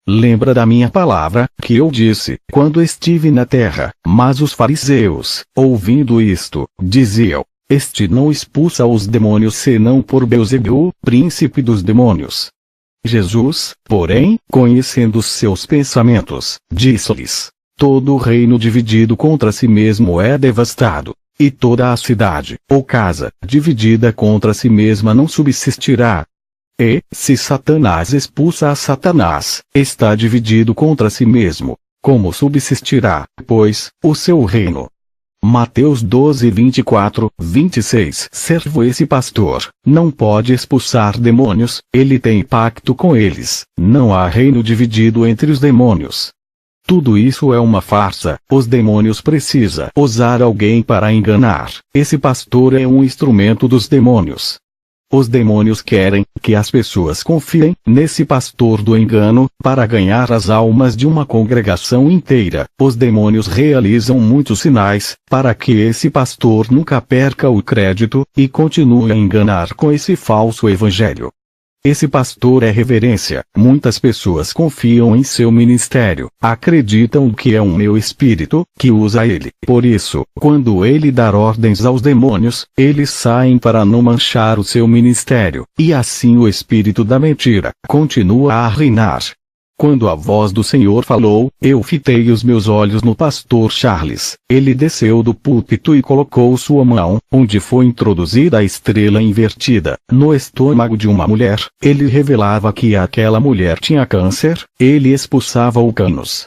Lembra da minha palavra, que eu disse, quando estive na terra? Mas os fariseus, ouvindo isto, diziam: este não expulsa os demônios senão por Beelzebul, príncipe dos demônios. Jesus, porém, conhecendo seus pensamentos, disse-lhes: todo reino dividido contra si mesmo é devastado. E toda a cidade, ou casa, dividida contra si mesma não subsistirá. E, se Satanás expulsa a Satanás, está dividido contra si mesmo. Como subsistirá, pois, o seu reino? Mateus 12, 24, 26. Servo esse pastor, não pode expulsar demônios, ele tem pacto com eles, não há reino dividido entre os demônios. Tudo isso é uma farsa, os demônios precisam usar alguém para enganar, esse pastor é um instrumento dos demônios. Os demônios querem que as pessoas confiem nesse pastor do engano, para ganhar as almas de uma congregação inteira. Os demônios realizam muitos sinais, para que esse pastor nunca perca o crédito, e continue a enganar com esse falso evangelho. Esse pastor é reverência. Muitas pessoas confiam em seu ministério, acreditam que é um meu espírito, que usa ele. Por isso, quando ele dar ordens aos demônios, eles saem para não manchar o seu ministério, e assim o espírito da mentira continua a reinar. Quando a voz do Senhor falou, eu fitei os meus olhos no pastor Charles. Ele desceu do púlpito e colocou sua mão, onde foi introduzida a estrela invertida, no estômago de uma mulher. Ele revelava que aquela mulher tinha câncer, ele expulsava o cânus.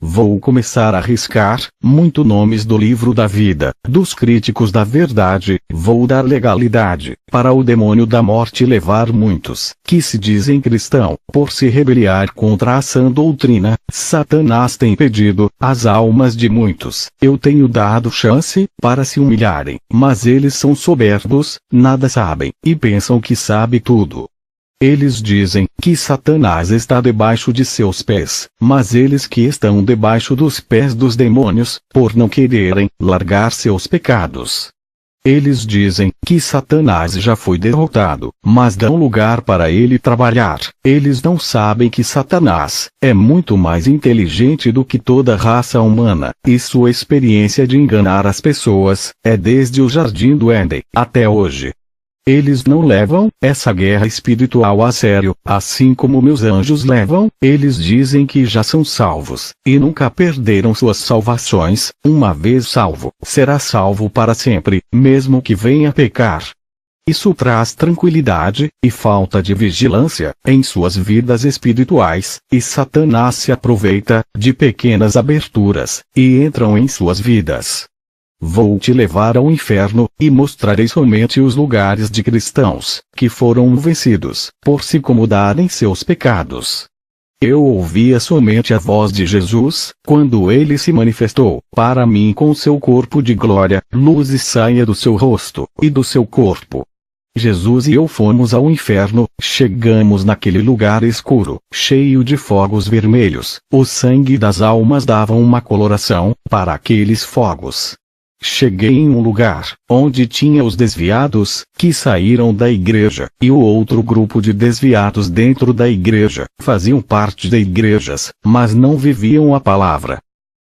Vou começar a riscar muito nomes do livro da vida, dos críticos da verdade, vou dar legalidade, para o demônio da morte levar muitos, que se dizem cristão, por se rebeliar contra a sã doutrina. Satanás tem pedido as almas de muitos, eu tenho dado chance, para se humilharem, mas eles são soberbos, nada sabem, e pensam que sabe tudo. Eles dizem que Satanás está debaixo de seus pés, mas eles que estão debaixo dos pés dos demônios, por não quererem largar seus pecados. Eles dizem que Satanás já foi derrotado, mas dão lugar para ele trabalhar. Eles não sabem que Satanás é muito mais inteligente do que toda a raça humana, e sua experiência de enganar as pessoas é desde o Jardim do Éden até hoje. Eles não levam essa guerra espiritual a sério, assim como meus anjos levam. Eles dizem que já são salvos, e nunca perderam suas salvações. Uma vez salvo, será salvo para sempre, mesmo que venha pecar. Isso traz tranquilidade, e falta de vigilância, em suas vidas espirituais, e Satanás se aproveita de pequenas aberturas, e entram em suas vidas. Vou te levar ao inferno, e mostrarei somente os lugares de cristãos, que foram vencidos, por se acomodarem seus pecados. Eu ouvia somente a voz de Jesus, quando ele se manifestou, para mim com seu corpo de glória, luz saia do seu rosto, e do seu corpo. Jesus e eu fomos ao inferno, chegamos naquele lugar escuro, cheio de fogos vermelhos, o sangue das almas dava uma coloração, para aqueles fogos. Cheguei em um lugar, onde tinha os desviados, que saíram da igreja, e o outro grupo de desviados dentro da igreja, faziam parte de igrejas, mas não viviam a palavra.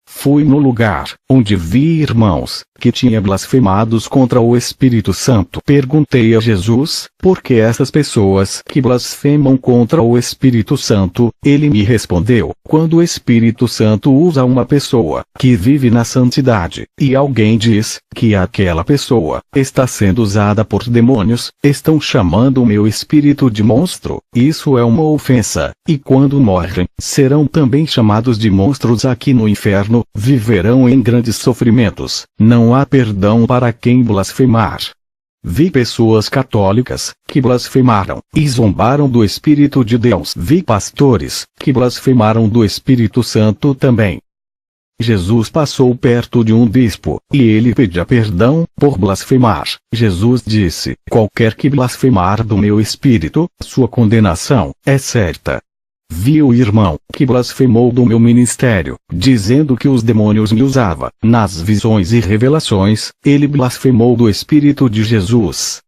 Fui no lugar, onde vi irmãos, que tinham blasfemados contra o Espírito Santo. Perguntei a Jesus, por que essas pessoas que blasfemam contra o Espírito Santo? Ele me respondeu, quando o Espírito Santo usa uma pessoa, que vive na santidade, e alguém diz, que aquela pessoa, está sendo usada por demônios, estão chamando o meu espírito de monstro, isso é uma ofensa, e quando morrem, serão também chamados de monstros aqui no inferno, viverão em grandes sofrimentos, não há perdão para quem blasfemar. Vi pessoas católicas, que blasfemaram, e zombaram do Espírito de Deus. Vi pastores, que blasfemaram do Espírito Santo também. Jesus passou perto de um bispo, e ele pedia perdão, por blasfemar. Jesus disse, qualquer que blasfemar do meu Espírito, sua condenação, é certa. Vi o irmão, que blasfemou do meu ministério, dizendo que os demônios me usavam. Nas visões e revelações, ele blasfemou do Espírito de Jesus.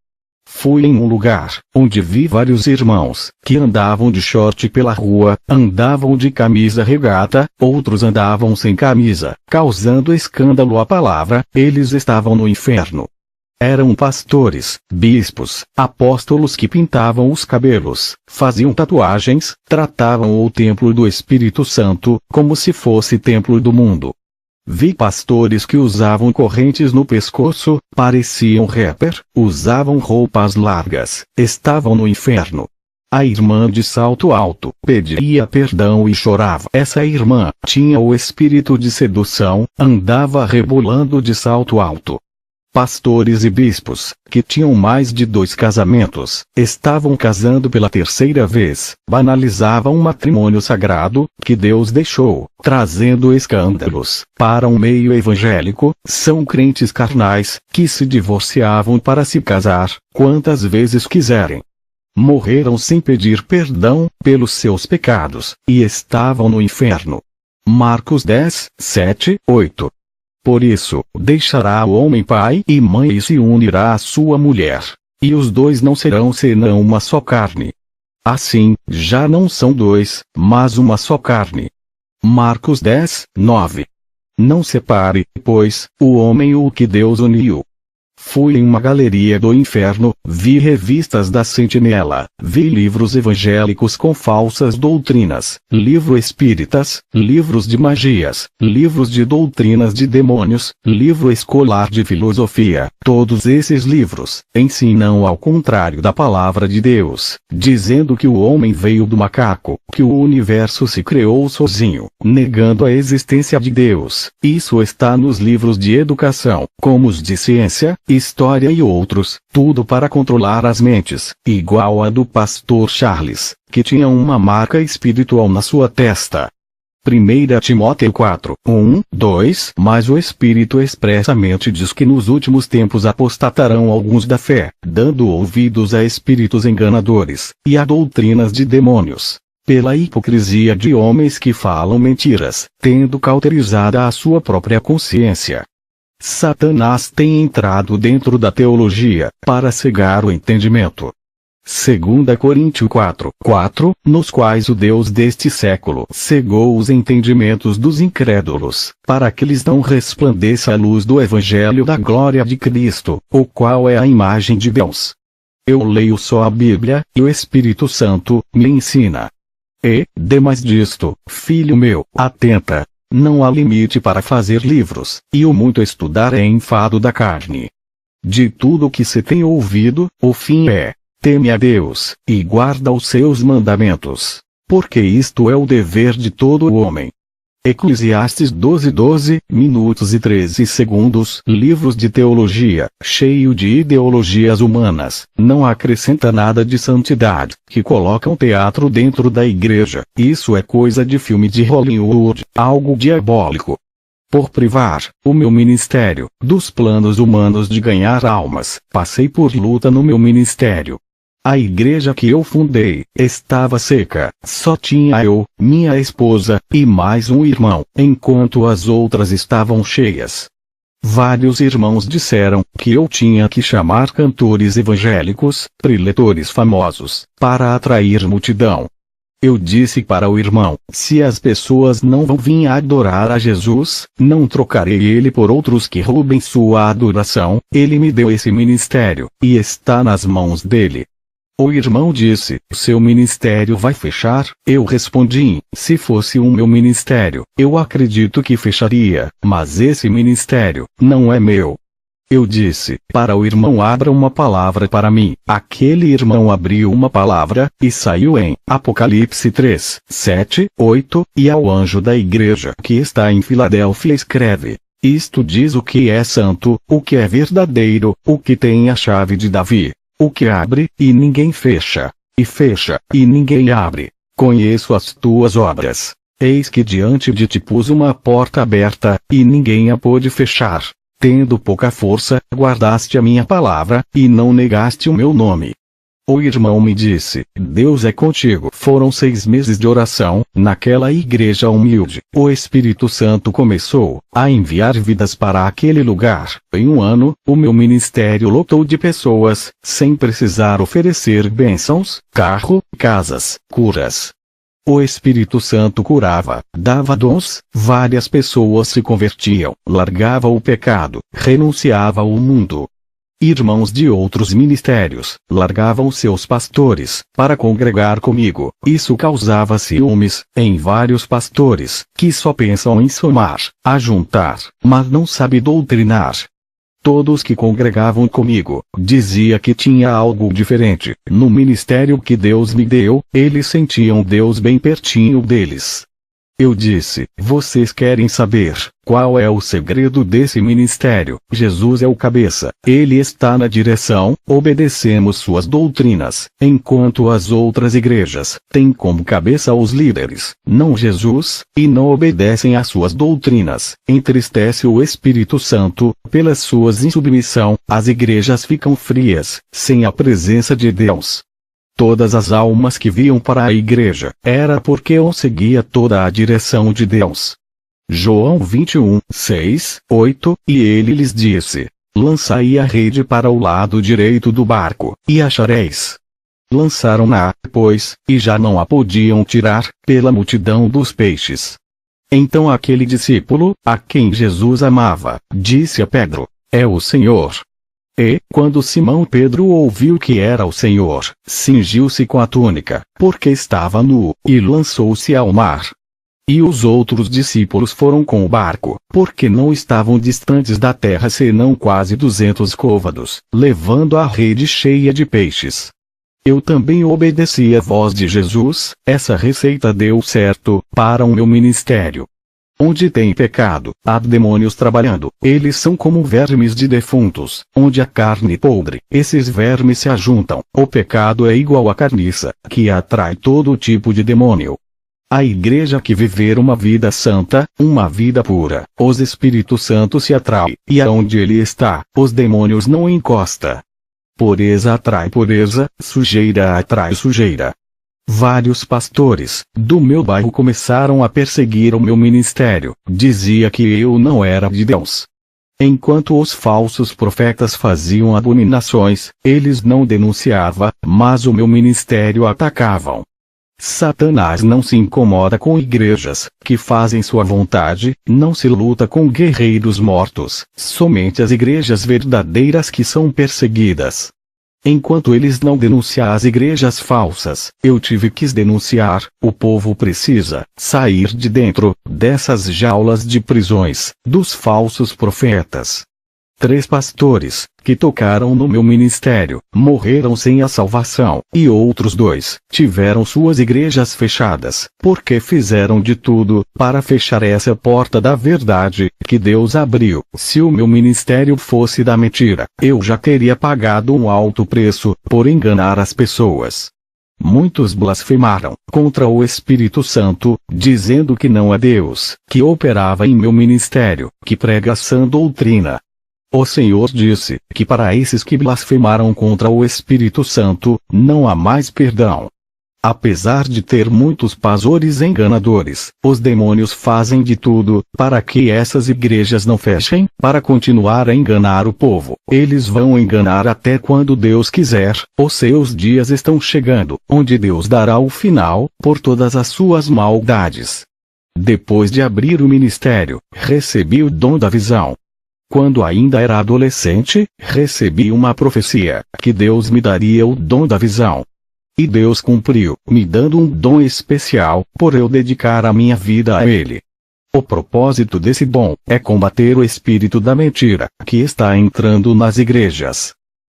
Fui em um lugar, onde vi vários irmãos, que andavam de short pela rua, andavam de camisa regata, outros andavam sem camisa, causando escândalo à palavra, eles estavam no inferno. Eram pastores, bispos, apóstolos que pintavam os cabelos, faziam tatuagens, tratavam o templo do Espírito Santo, como se fosse templo do mundo. Vi pastores que usavam correntes no pescoço, pareciam rapper, usavam roupas largas, estavam no inferno. A irmã de salto alto pedia perdão e chorava. Essa irmã tinha o espírito de sedução, andava rebolando de salto alto. Pastores e bispos, que tinham mais de 2 casamentos, estavam casando pela 3ª vez, banalizavam um matrimônio sagrado, que Deus deixou, trazendo escândalos para um meio evangélico. São crentes carnais, que se divorciavam para se casar, quantas vezes quiserem. Morreram sem pedir perdão pelos seus pecados, e estavam no inferno. Marcos 10, 7, 8. Por isso, deixará o homem pai e mãe e se unirá à sua mulher. E os dois não serão senão uma só carne. Assim, já não são 2, mas uma só carne. Marcos 10, 9. Não separe, pois, o homem o que Deus uniu. Fui em uma galeria do inferno, vi revistas da Sentinela, vi livros evangélicos com falsas doutrinas, livros espíritas, livros de magias, livros de doutrinas de demônios, livro escolar de filosofia. Todos esses livros ensinam ao contrário da palavra de Deus, dizendo que o homem veio do macaco, que o universo se criou sozinho, negando a existência de Deus. Isso está nos livros de educação, como os de ciência, história e outros, tudo para controlar as mentes, igual a do pastor Charles, que tinha uma marca espiritual na sua testa. 1 Timóteo 4, 1, 2. Mas o Espírito expressamente diz que nos últimos tempos apostatarão alguns da fé, dando ouvidos a espíritos enganadores, e a doutrinas de demônios, pela hipocrisia de homens que falam mentiras, tendo cauterizada a sua própria consciência. Satanás tem entrado dentro da teologia, para cegar o entendimento. 2 Coríntios 4, 4, nos quais o Deus deste século cegou os entendimentos dos incrédulos, para que lhes não resplandeça a luz do Evangelho da glória de Cristo, o qual é a imagem de Deus. Eu leio só a Bíblia, e o Espírito Santo me ensina. E, demais disto, filho meu, atenta. Não há limite para fazer livros, e o muito estudar é enfado da carne. De tudo o que se tem ouvido, o fim é: teme a Deus, e guarda os seus mandamentos, porque isto é o dever de todo o homem. Eclesiastes 12, minutos e 13 segundos. Livros de teologia, cheio de ideologias humanas, não acrescenta nada de santidade, que colocam teatro dentro da igreja. Isso é coisa de filme de Hollywood, algo diabólico. Por privar o meu ministério dos planos humanos de ganhar almas, passei por luta no meu ministério. A igreja que eu fundei estava seca, só tinha eu, minha esposa, e mais um irmão, enquanto as outras estavam cheias. Vários irmãos disseram que eu tinha que chamar cantores evangélicos, preletores famosos, para atrair multidão. Eu disse para o irmão: se as pessoas não vão vir adorar a Jesus, não trocarei ele por outros que roubem sua adoração. Ele me deu esse ministério, e está nas mãos dele. O irmão disse: seu ministério vai fechar? Eu respondi: se fosse o meu ministério, eu acredito que fecharia, mas esse ministério não é meu. Eu disse para o irmão: abra uma palavra para mim. Aquele irmão abriu uma palavra, e saiu em Apocalipse 3, 7, 8, e ao anjo da igreja que está em Filadélfia escreve: isto diz o que é santo, o que é verdadeiro, o que tem a chave de Davi. O que abre, e ninguém fecha, e fecha, e ninguém abre. Conheço as tuas obras. Eis que diante de ti pus uma porta aberta, e ninguém a pôde fechar. Tendo pouca força, guardaste a minha palavra, e não negaste o meu nome. O irmão me disse: Deus é contigo. Foram 6 meses de oração, naquela igreja humilde. O Espírito Santo começou a enviar vidas para aquele lugar. Em um ano, o meu ministério lotou de pessoas, sem precisar oferecer bênçãos, carro, casas, curas. O Espírito Santo curava, dava dons, várias pessoas se convertiam, largava o pecado, renunciava ao mundo. Irmãos de outros ministérios largavam seus pastores para congregar comigo. Isso causava ciúmes em vários pastores que só pensam em somar, ajuntar, mas não sabem doutrinar. Todos que congregavam comigo, dizia que tinha algo diferente. No ministério que Deus me deu, eles sentiam Deus bem pertinho deles. Eu disse, vocês querem saber qual é o segredo desse ministério? Jesus é o cabeça, ele está na direção, obedecemos suas doutrinas, enquanto as outras igrejas têm como cabeça os líderes, não Jesus, e não obedecem às suas doutrinas. Entristece o Espírito Santo, pelas suas insubmissão, as igrejas ficam frias, sem a presença de Deus. Todas as almas que viam para a igreja, era porque eu seguia toda a direção de Deus. João 21, 6, 8, e ele lhes disse, lançai a rede para o lado direito do barco, e achareis. Lançaram-na, pois, e já não a podiam tirar, pela multidão dos peixes. Então aquele discípulo, a quem Jesus amava, disse a Pedro, é o Senhor. E, quando Simão Pedro ouviu que era o Senhor, cingiu-se com a túnica, porque estava nu, e lançou-se ao mar. E os outros discípulos foram com o barco, porque não estavam distantes da terra senão quase 200 côvados, levando a rede cheia de peixes. Eu também obedeci à voz de Jesus, essa receita deu certo, para o meu ministério. Onde tem pecado, há demônios trabalhando, eles são como vermes de defuntos, onde há carne podre, esses vermes se ajuntam, o pecado é igual à carniça, que atrai todo tipo de demônio. A igreja que viver uma vida santa, uma vida pura, os Espíritos Santos se atrai, e aonde ele está, os demônios não encosta. Pureza atrai pureza, sujeira atrai sujeira. Vários pastores do meu bairro começaram a perseguir o meu ministério, dizia que eu não era de Deus. Enquanto os falsos profetas faziam abominações, eles não denunciavam, mas o meu ministério atacavam. Satanás não se incomoda com igrejas que fazem sua vontade, não se luta com guerreiros mortos, somente as igrejas verdadeiras que são perseguidas. Enquanto eles não denunciam as igrejas falsas, eu tive que denunciar, o povo precisa sair de dentro dessas jaulas de prisões, dos falsos profetas. 3 pastores, que tocaram no meu ministério, morreram sem a salvação, e outros 2, tiveram suas igrejas fechadas, porque fizeram de tudo, para fechar essa porta da verdade, que Deus abriu. Se o meu ministério fosse da mentira, eu já teria pagado um alto preço, por enganar as pessoas. Muitos blasfemaram contra o Espírito Santo, dizendo que não é Deus, que operava em meu ministério, que prega sã doutrina. O Senhor disse que para esses que blasfemaram contra o Espírito Santo, não há mais perdão. Apesar de ter muitos pastores enganadores, os demônios fazem de tudo para que essas igrejas não fechem, para continuar a enganar o povo. Eles vão enganar até quando Deus quiser, os seus dias estão chegando, onde Deus dará o final, por todas as suas maldades. Depois de abrir o ministério, recebi o dom da visão. Quando ainda era adolescente, recebi uma profecia, que Deus me daria o dom da visão. E Deus cumpriu, me dando um dom especial, por eu dedicar a minha vida a Ele. O propósito desse dom, é combater o espírito da mentira, que está entrando nas igrejas.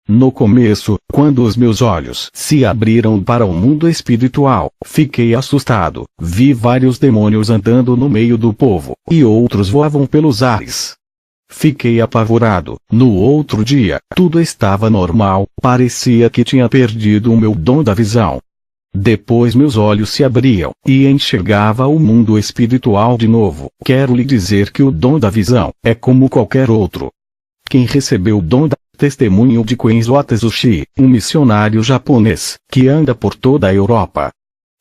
No começo, quando os meus olhos se abriram para o mundo espiritual, fiquei assustado, vi vários demônios andando no meio do povo, e outros voavam pelos ares. Fiquei apavorado. No outro dia, tudo estava normal, parecia que tinha perdido o meu dom da visão. Depois meus olhos se abriam, e enxergava o mundo espiritual de novo. Quero lhe dizer que o dom da visão, é como qualquer outro. Quem recebeu o dom da testemunho de Kenzo Atsushi, um missionário japonês, que anda por toda a Europa.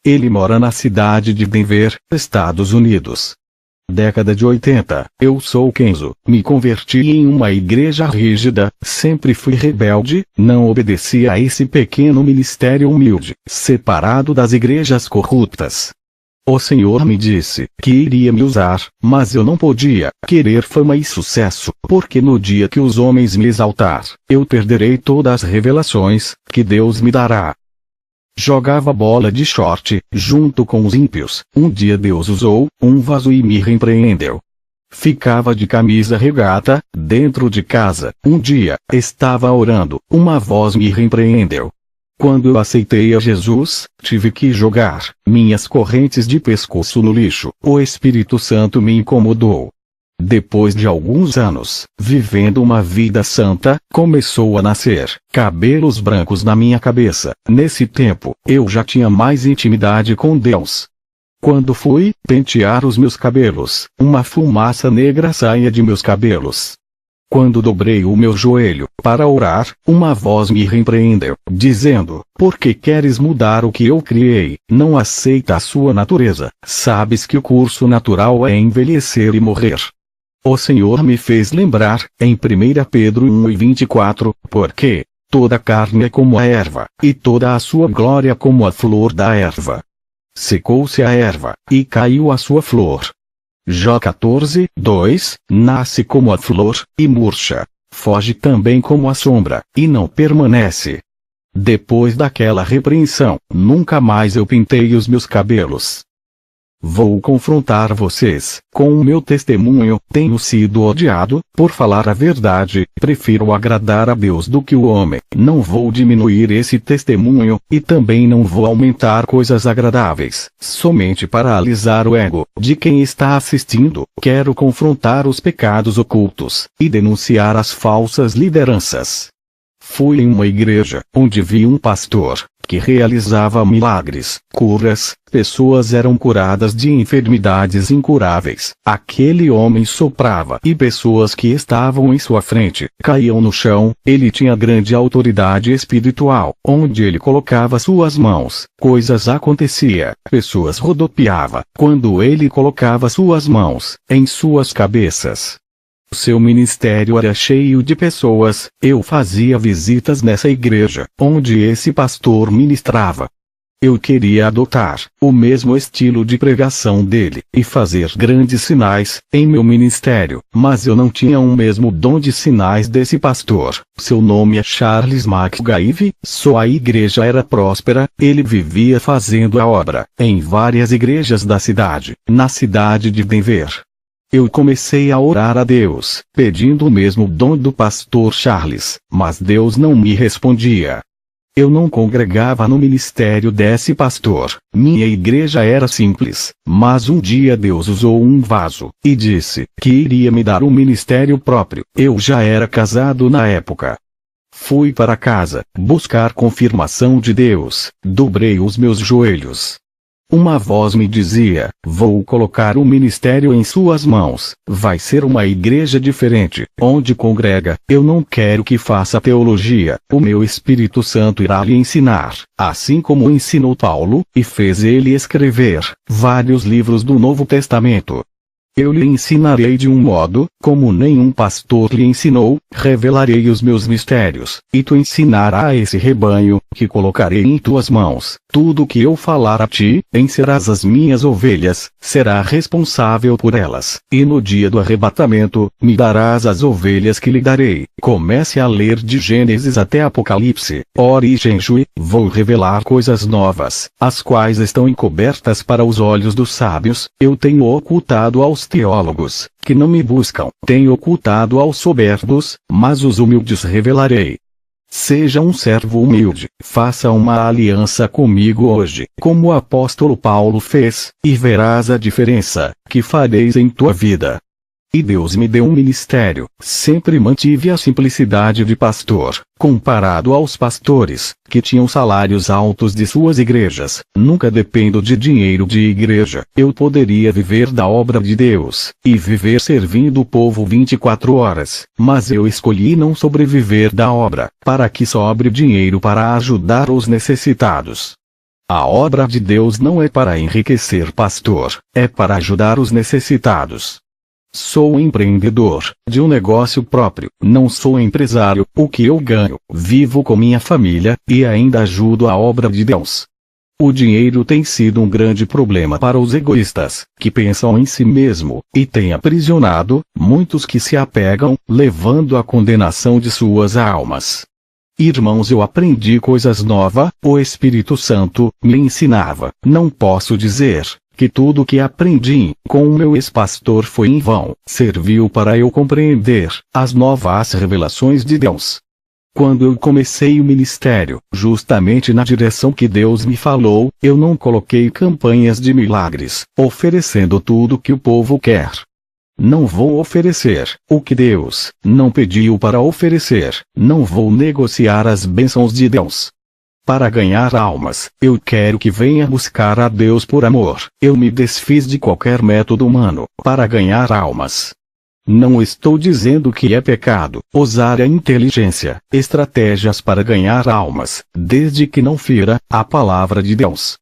Ele mora na cidade de Denver, Estados Unidos. Década de 80, eu sou Kenzo, me converti em uma igreja rígida, sempre fui rebelde, não obedeci a esse pequeno ministério humilde, separado das igrejas corruptas. O Senhor me disse que iria me usar, mas eu não podia querer fama e sucesso, porque no dia que os homens me exaltar, eu perderei todas as revelações que Deus me dará. Jogava bola de short, junto com os ímpios. Um dia Deus usou um vaso e me repreendeu. Ficava de camisa regata, dentro de casa. Um dia, estava orando, uma voz me repreendeu. Quando eu aceitei a Jesus, tive que jogar minhas correntes de pescoço no lixo. O Espírito Santo me incomodou. Depois de alguns anos, vivendo uma vida santa, começou a nascer cabelos brancos na minha cabeça. Nesse tempo, eu já tinha mais intimidade com Deus. Quando fui pentear os meus cabelos, uma fumaça negra saía de meus cabelos. Quando dobrei o meu joelho para orar, uma voz me repreendeu, dizendo: por que queres mudar o que eu criei? Não aceita a sua natureza. Sabes que o curso natural é envelhecer e morrer. O Senhor me fez lembrar, em 1 Pedro 1:24, porque toda carne é como a erva, e toda a sua glória como a flor da erva. Secou-se a erva, e caiu a sua flor. Jó 14:2, nasce como a flor, e murcha. Foge também como a sombra, e não permanece. Depois daquela repreensão, nunca mais eu pintei os meus cabelos. Vou confrontar vocês com o meu testemunho. Tenho sido odiado por falar a verdade. Prefiro agradar a Deus do que o homem. Não vou diminuir esse testemunho, e também não vou aumentar coisas agradáveis, somente para alisar o ego de quem está assistindo. Quero confrontar os pecados ocultos e denunciar as falsas lideranças. Fui em uma igreja, onde vi um pastor que realizava milagres, curas, pessoas eram curadas de enfermidades incuráveis. Aquele homem soprava e pessoas que estavam em sua frente caíam no chão. Ele tinha grande autoridade espiritual. Onde ele colocava suas mãos, coisas acontecia. Pessoas rodopiavam quando ele colocava suas mãos em suas cabeças. Seu ministério era cheio de pessoas. Eu fazia visitas nessa igreja, onde esse pastor ministrava. Eu queria adotar o mesmo estilo de pregação dele, e fazer grandes sinais em meu ministério, mas eu não tinha o mesmo dom de sinais desse pastor. Seu nome é Charles McGive. Sua igreja era próspera, ele vivia fazendo a obra em várias igrejas da cidade, na cidade de Denver. Eu comecei a orar a Deus, pedindo o mesmo dom do pastor Charles, mas Deus não me respondia. Eu não congregava no ministério desse pastor. Minha igreja era simples, mas um dia Deus usou um vaso, e disse que iria me dar um ministério próprio. Eu já era casado na época. Fui para casa, buscar confirmação de Deus, dobrei os meus joelhos. Uma voz me dizia: vou colocar um ministério em suas mãos. Vai ser uma igreja diferente, onde congrega. Eu não quero que faça teologia. O meu Espírito Santo irá lhe ensinar, assim como ensinou Paulo, e fez ele escrever vários livros do Novo Testamento. Eu lhe ensinarei de um modo, como nenhum pastor lhe ensinou, revelarei os meus mistérios, e tu ensinarás a esse rebanho, que colocarei em tuas mãos. Tudo que eu falar a ti, serás as minhas ovelhas, será responsável por elas, e no dia do arrebatamento, me darás as ovelhas que lhe darei. Comece a ler de Gênesis até Apocalipse, ore e jejue. Vou revelar coisas novas, as quais estão encobertas para os olhos dos sábios. Eu tenho ocultado aos teólogos, que não me buscam. Tenho ocultado aos soberbos, mas os humildes revelarei. Seja um servo humilde, faça uma aliança comigo hoje, como o apóstolo Paulo fez, e verás a diferença que fareis em tua vida. E Deus me deu um ministério. Sempre mantive a simplicidade de pastor, comparado aos pastores, que tinham salários altos de suas igrejas. Nunca dependo de dinheiro de igreja. Eu poderia viver da obra de Deus, e viver servindo o povo 24 horas, mas eu escolhi não sobreviver da obra, para que sobre dinheiro para ajudar os necessitados. A obra de Deus não é para enriquecer pastor, é para ajudar os necessitados. Sou empreendedor de um negócio próprio, não sou empresário. O que eu ganho, vivo com minha família, e ainda ajudo a obra de Deus. O dinheiro tem sido um grande problema para os egoístas, que pensam em si mesmo, e tem aprisionado muitos que se apegam, levando à condenação de suas almas. Irmãos, eu aprendi coisas novas, o Espírito Santo me ensinava. Não posso dizer que tudo que aprendi com o meu ex-pastor foi em vão, serviu para eu compreender as novas revelações de Deus. Quando eu comecei o ministério, justamente na direção que Deus me falou, eu não coloquei campanhas de milagres, oferecendo tudo o que o povo quer. Não vou oferecer o que Deus não pediu para oferecer, não vou negociar as bênçãos de Deus. Para ganhar almas, eu quero que venha buscar a Deus por amor. Eu me desfiz de qualquer método humano para ganhar almas. Não estou dizendo que é pecado usar a inteligência, estratégias para ganhar almas, desde que não fira a palavra de Deus.